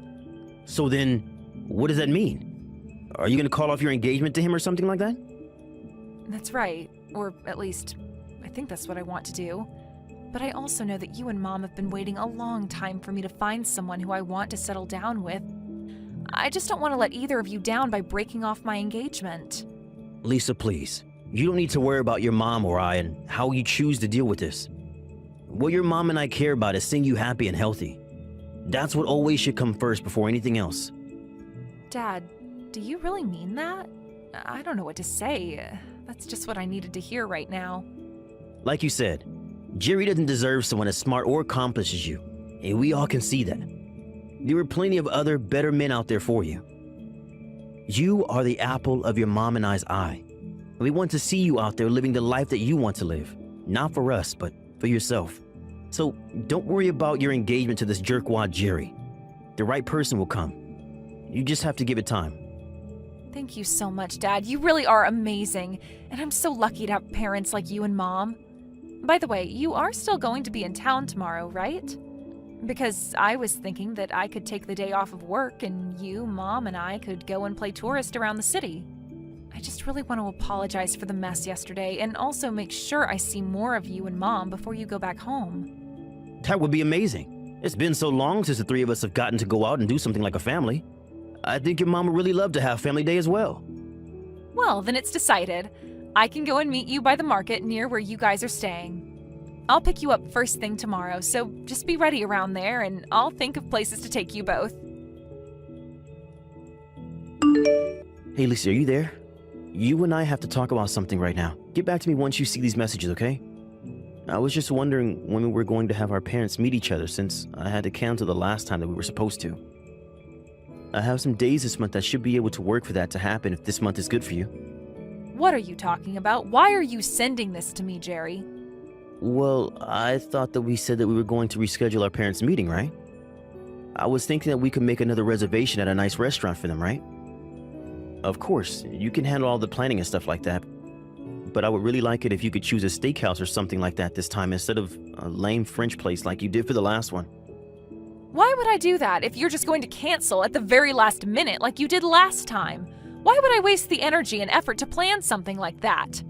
So then, what does that mean? Are you going to call off your engagement to him or something like that? That's right. Or at least, I think that's what I want to do. But I also know that you and Mom have been waiting a long time for me to find someone who I want to settle down with. I just don't want to let either of you down by breaking off my engagement. Lisa, please. You don't need to worry about your mom or I and how you choose to deal with this. What your mom and I care about is seeing you happy and healthy. That's what always should come first before anything else. Dad, do you really mean that? I don't know what to say. That's just what I needed to hear right now. Like you said, Jerry doesn't deserve someone as smart or accomplished as you, and we all can see that. There are plenty of other, better men out there for you. You are the apple of your mom and I's eye. We want to see you out there living the life that you want to live. Not for us, but for yourself. So don't worry about your engagement to this jerkwad Jerry. The right person will come. You just have to give it time. Thank you so much, Dad. You really are amazing. And I'm so lucky to have parents like you and Mom. By the way, you are still going to be in town tomorrow, right? Because I was thinking that I could take the day off of work and you, Mom, and I could go and play tourist around the city. I just really want to apologize for the mess yesterday and also make sure I see more of you and Mom before you go back home. That would be amazing. It's been so long since the three of us have gotten to go out and do something like a family. I think your mom would really love to have family day as well. Well, then it's decided. I can go and meet you by the market near where you guys are staying. I'll pick you up first thing tomorrow, so just be ready around there and I'll think of places to take you both. Hey, Lisa, are you there? You and I have to talk about something right now. Get back to me once you see these messages, okay? I was just wondering when we were going to have our parents meet each other since I had to cancel the last time that we were supposed to. I have some days this month that should be able to work for that to happen if this month is good for you. What are you talking about? Why are you sending this to me, Jerry? Well, I thought that we said that we were going to reschedule our parents' meeting, right? I was thinking that we could make another reservation at a nice restaurant for them, right? Of course, you can handle all the planning and stuff like that. But I would really like it if you could choose a steakhouse or something like that this time instead of a lame French place like you did for the last one. Why would I do that if you're just going to cancel at the very last minute like you did last time? Why would I waste the energy and effort to plan something like that?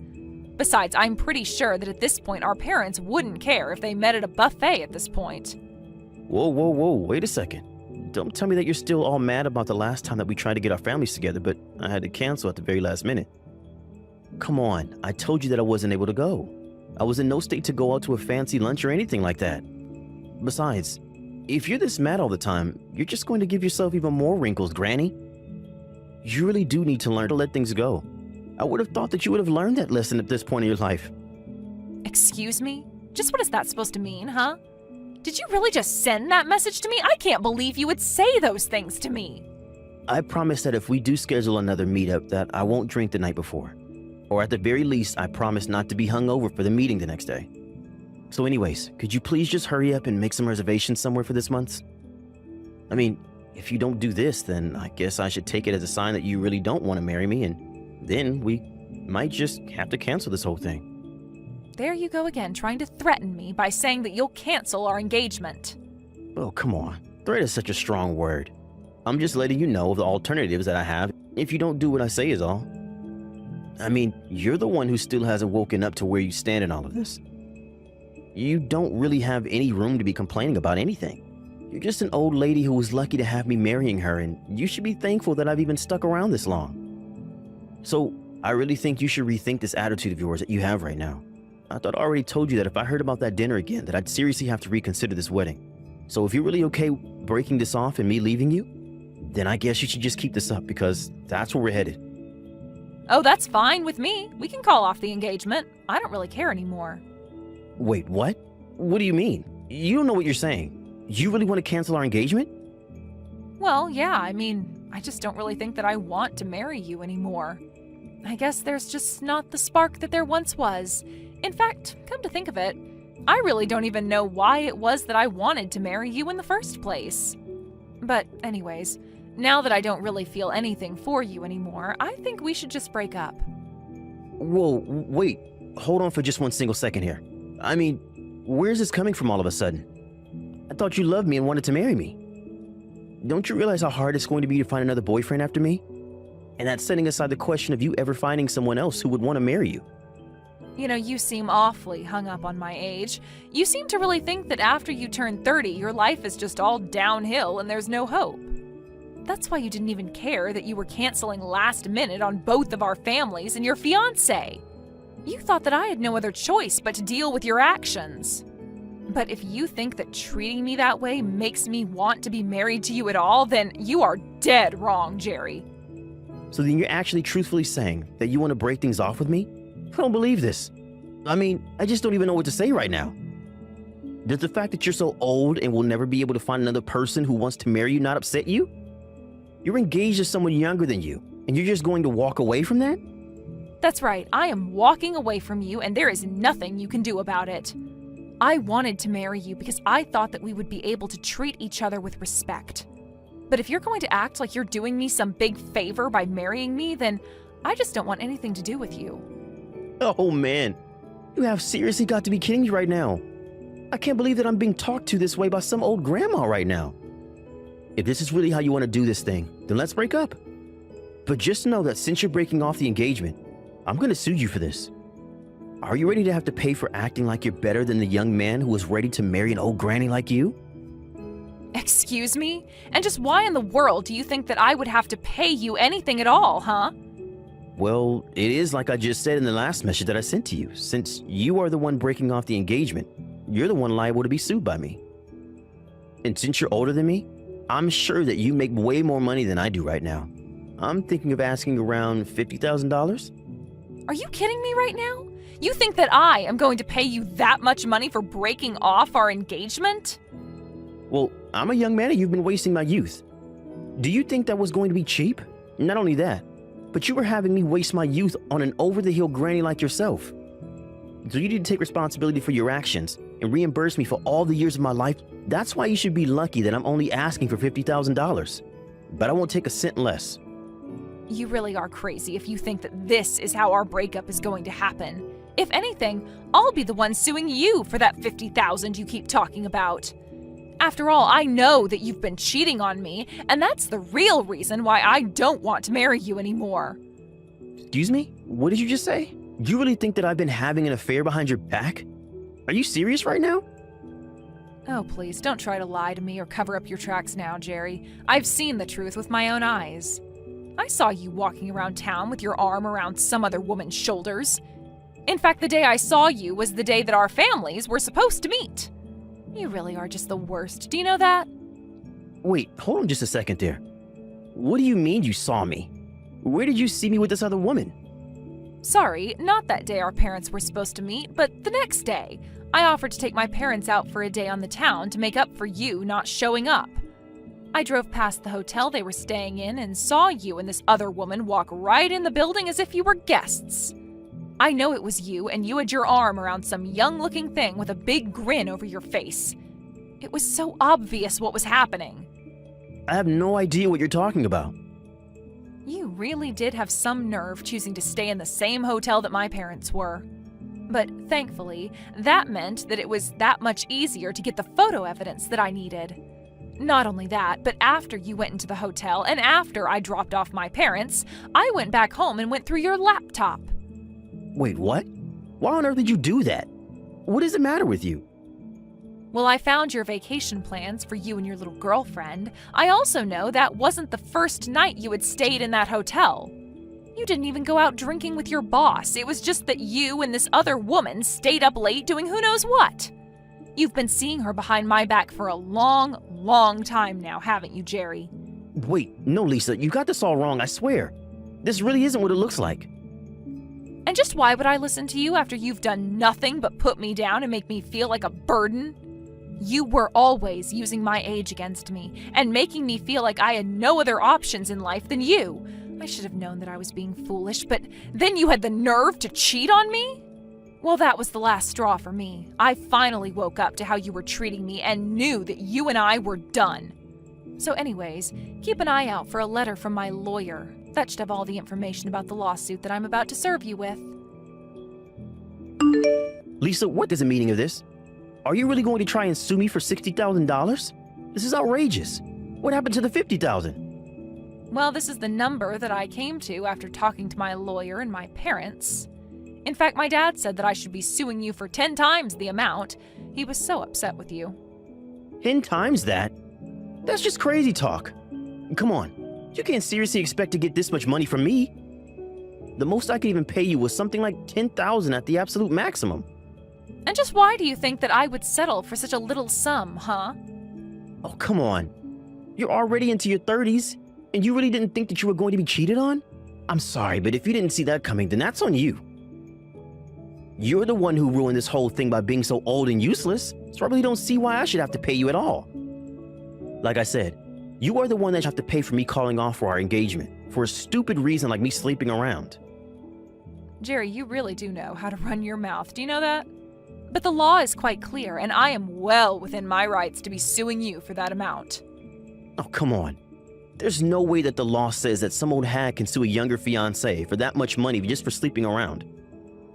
Besides, I'm pretty sure that at this point our parents wouldn't care if they met at a buffet at this point. Whoa, wait a second. Don't tell me that you're still all mad about the last time that we tried to get our families together, but I had to cancel at the very last minute. Come on, I told you that I wasn't able to go. I was in no state to go out to a fancy lunch or anything like that. Besides, if you're this mad all the time, you're just going to give yourself even more wrinkles, Granny. You really do need to learn to let things go. I would have thought that you would have learned that lesson at this point in your life. Excuse me? Just what is that supposed to mean, huh? Did you really just send that message to me? I can't believe you would say those things to me. I promise that if we do schedule another meetup that I won't drink the night before. Or at the very least, I promise not to be hungover for the meeting the next day. So anyways, could you please just hurry up and make some reservations somewhere for this month? I mean, if you don't do this, then I guess I should take it as a sign that you really don't want to marry me, and then we might just have to cancel this whole thing. There you go again, trying to threaten me by saying that you'll cancel our engagement. Oh, come on. Threat is such a strong word. I'm just letting you know of the alternatives that I have if you don't do what I say is all. I mean, you're the one who still hasn't woken up to where you stand in all of this. You don't really have any room to be complaining about anything. You're just an old lady who was lucky to have me marrying her, and you should be thankful that I've even stuck around this long. So, I really think you should rethink this attitude of yours that you have right now. I thought I already told you that if I heard about that dinner again, that I'd seriously have to reconsider this wedding. So if you're really okay breaking this off and me leaving you, then I guess you should just keep this up because that's where we're headed. Oh, that's fine with me. We can call off the engagement. I don't really care anymore. Wait, what? What do you mean? You don't know what you're saying. You really want to cancel our engagement? Well, yeah, I mean, I just don't really think that I want to marry you anymore. I guess there's just not the spark that there once was. In fact, come to think of it, I really don't even know why it was that I wanted to marry you in the first place. But anyways, now that I don't really feel anything for you anymore, I think we should just break up. Whoa, wait. Hold on for just one single second here. I mean, where's this coming from all of a sudden? I thought you loved me and wanted to marry me. Don't you realize how hard it's going to be to find another boyfriend after me? And that's setting aside the question of you ever finding someone else who would want to marry you. You know, you seem awfully hung up on my age. You seem to really think that after you turn 30, your life is just all downhill and there's no hope. That's why you didn't even care that you were canceling last minute on both of our families and your fiancé. You thought that I had no other choice but to deal with your actions. But if you think that treating me that way makes me want to be married to you at all, then you are dead wrong, Jerry. So then you're actually truthfully saying that you want to break things off with me? I don't believe this. I mean, I just don't even know what to say right now. Does the fact that you're so old and will never be able to find another person who wants to marry you not upset you? You're engaged to someone younger than you, and you're just going to walk away from that? That's right, I am walking away from you and there is nothing you can do about it. I wanted to marry you because I thought that we would be able to treat each other with respect. But if you're going to act like you're doing me some big favor by marrying me, then I just don't want anything to do with you. Oh man, you have seriously got to be kidding me right now. I can't believe that I'm being talked to this way by some old grandma right now. If this is really how you want to do this thing, then let's break up. But just know that since you're breaking off the engagement, I'm going to sue you for this. Are you ready to have to pay for acting like you're better than the young man who was ready to marry an old granny like you? Excuse me? And just why in the world do you think that I would have to pay you anything at all, huh? Well, it is like I just said in the last message that I sent to you. Since you are the one breaking off the engagement, you're the one liable to be sued by me. And since you're older than me, I'm sure that you make way more money than I do right now. I'm thinking of asking around $50,000. Are you kidding me right now? You think that I am going to pay you that much money for breaking off our engagement? Well, I'm a young man and you've been wasting my youth. Do you think that was going to be cheap? Not only that, but you were having me waste my youth on an over-the-hill granny like yourself. So you need to take responsibility for your actions and reimburse me for all the years of my life. That's why you should be lucky that I'm only asking for $50,000. But I won't take a cent less. You really are crazy if you think that this is how our breakup is going to happen. If anything, I'll be the one suing you for that $50,000 you keep talking about. After all, I know that you've been cheating on me, and that's the real reason why I don't want to marry you anymore. Excuse me? What did you just say? You really think that I've been having an affair behind your back? Are you serious right now? Oh, please, don't try to lie to me or cover up your tracks now, Jerry. I've seen the truth with my own eyes. I saw you walking around town with your arm around some other woman's shoulders. In fact, the day I saw you was the day that our families were supposed to meet. You really are just the worst. Do you know that? Wait, hold on just a second there. What do you mean you saw me? Where did you see me with this other woman? Sorry, not that day our parents were supposed to meet, but the next day. I offered to take my parents out for a day on the town to make up for you not showing up. I drove past the hotel they were staying in and saw you and this other woman walk right in the building as if you were guests. I know it was you, and you had your arm around some young-looking thing with a big grin over your face. It was so obvious what was happening. I have no idea what you're talking about. You really did have some nerve choosing to stay in the same hotel that my parents were. But thankfully, that meant that it was that much easier to get the photo evidence that I needed. Not only that, but after you went into the hotel and after I dropped off my parents, I went back home and went through your laptop. Wait, what? Why on earth did you do that? What is the matter with you? Well, I found your vacation plans for you and your little girlfriend. I also know that wasn't the first night you had stayed in that hotel. You didn't even go out drinking with your boss. It was just that you and this other woman stayed up late doing who knows what. You've been seeing her behind my back for a long, long time now, haven't you, Jerry? Wait, no, Lisa, you got this all wrong, I swear. This really isn't what it looks like. And just why would I listen to you after you've done nothing but put me down and make me feel like a burden? You were always using my age against me and making me feel like I had no other options in life than you. I should have known that I was being foolish, but then you had the nerve to cheat on me? Well, that was the last straw for me. I finally woke up to how you were treating me and knew that you and I were done. So anyways, keep an eye out for a letter from my lawyer. That should have all the information about the lawsuit that I'm about to serve you with. Lisa, what is the meaning of this? Are you really going to try and sue me for $60,000? This is outrageous. What happened to the $50,000? Well, this is the number that I came to after talking to my lawyer and my parents. In fact, my dad said that I should be suing you for 10 times the amount. He was so upset with you. 10 times that? That's just crazy talk. Come on, you can't seriously expect to get this much money from me. The most I could even pay you was something like $10,000 at the absolute maximum. And just why do you think that I would settle for such a little sum, huh? Oh, come on. You're already into your 30s, and you really didn't think that you were going to be cheated on? I'm sorry, but if you didn't see that coming, then that's on you. You're the one who ruined this whole thing by being so old and useless, so I really don't see why I should have to pay you at all. Like I said, you are the one that should have to pay for me calling off for our engagement, for a stupid reason like me sleeping around. Jerry, you really do know how to run your mouth, do you know that? But the law is quite clear, and I am well within my rights to be suing you for that amount. Oh, come on. There's no way that the law says that some old hag can sue a younger fiancé for that much money just for sleeping around.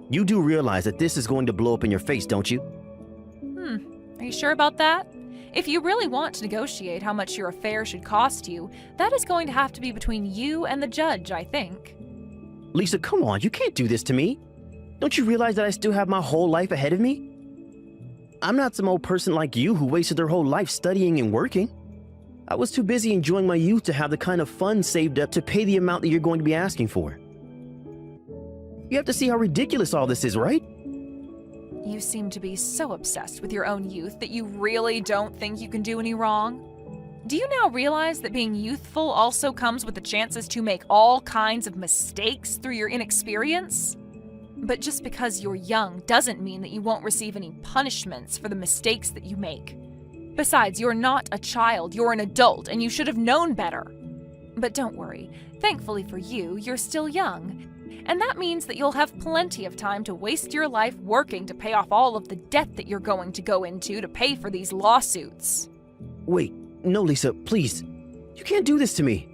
You do realize that this is going to blow up in your face, don't you? Are you sure about that? If you really want to negotiate how much your affair should cost you, that is going to have to be between you and the judge, I think. Lisa, come on, you can't do this to me. Don't you realize that I still have my whole life ahead of me? I'm not some old person like you who wasted their whole life studying and working. I was too busy enjoying my youth to have the kind of funds saved up to pay the amount that you're going to be asking for. You have to see how ridiculous all this is, right? You seem to be so obsessed with your own youth that you really don't think you can do any wrong. Do you now realize that being youthful also comes with the chances to make all kinds of mistakes through your inexperience? But just because you're young doesn't mean that you won't receive any punishments for the mistakes that you make. Besides, you're not a child, you're an adult, and you should have known better. But don't worry, thankfully for you, you're still young. And that means that you'll have plenty of time to waste your life working to pay off all of the debt that you're going to go into to pay for these lawsuits. Wait, no, Lisa, please. You can't do this to me.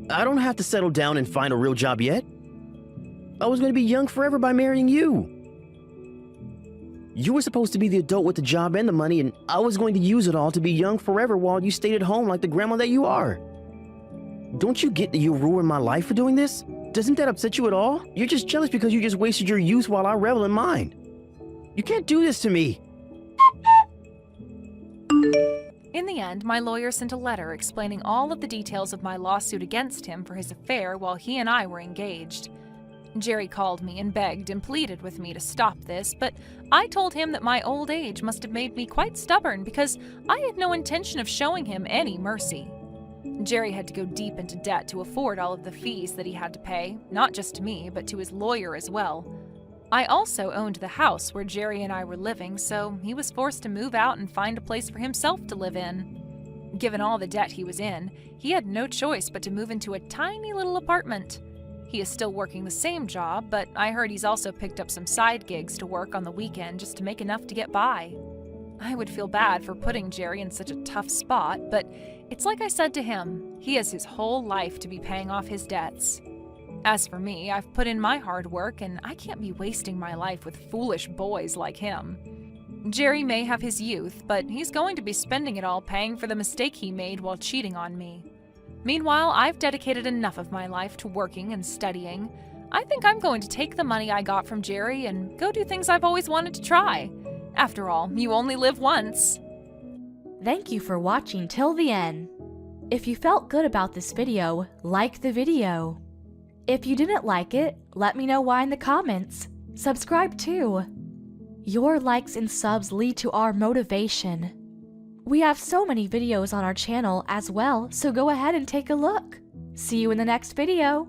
I don't have to settle down and find a real job yet. I was going to be young forever by marrying you. You were supposed to be the adult with the job and the money, and I was going to use it all to be young forever while you stayed at home like the grandma that you are. Don't you get that you ruined my life for doing this? Doesn't that upset you at all? You're just jealous because you just wasted your youth while I revel in mine. You can't do this to me. In the end, my lawyer sent a letter explaining all of the details of my lawsuit against him for his affair while he and I were engaged. Jerry called me and begged and pleaded with me to stop this, but I told him that my old age must have made me quite stubborn because I had no intention of showing him any mercy. Jerry had to go deep into debt to afford all of the fees that he had to pay, not just to me, but to his lawyer as well. I also owned the house where Jerry and I were living, so he was forced to move out and find a place for himself to live in. Given all the debt he was in, he had no choice but to move into a tiny little apartment. He is still working the same job, but I heard he's also picked up some side gigs to work on the weekend just to make enough to get by. I would feel bad for putting Jerry in such a tough spot, but it's like I said to him, he has his whole life to be paying off his debts. As for me, I've put in my hard work, and I can't be wasting my life with foolish boys like him. Jerry may have his youth, but he's going to be spending it all paying for the mistake he made while cheating on me. Meanwhile, I've dedicated enough of my life to working and studying. I think I'm going to take the money I got from Jerry and go do things I've always wanted to try. After all, you only live once. Thank you for watching till the end. If you felt good about this video, like the video. If you didn't like it, let me know why in the comments. Subscribe too. Your likes and subs lead to our motivation. We have so many videos on our channel as well, so go ahead and take a look. See you in the next video.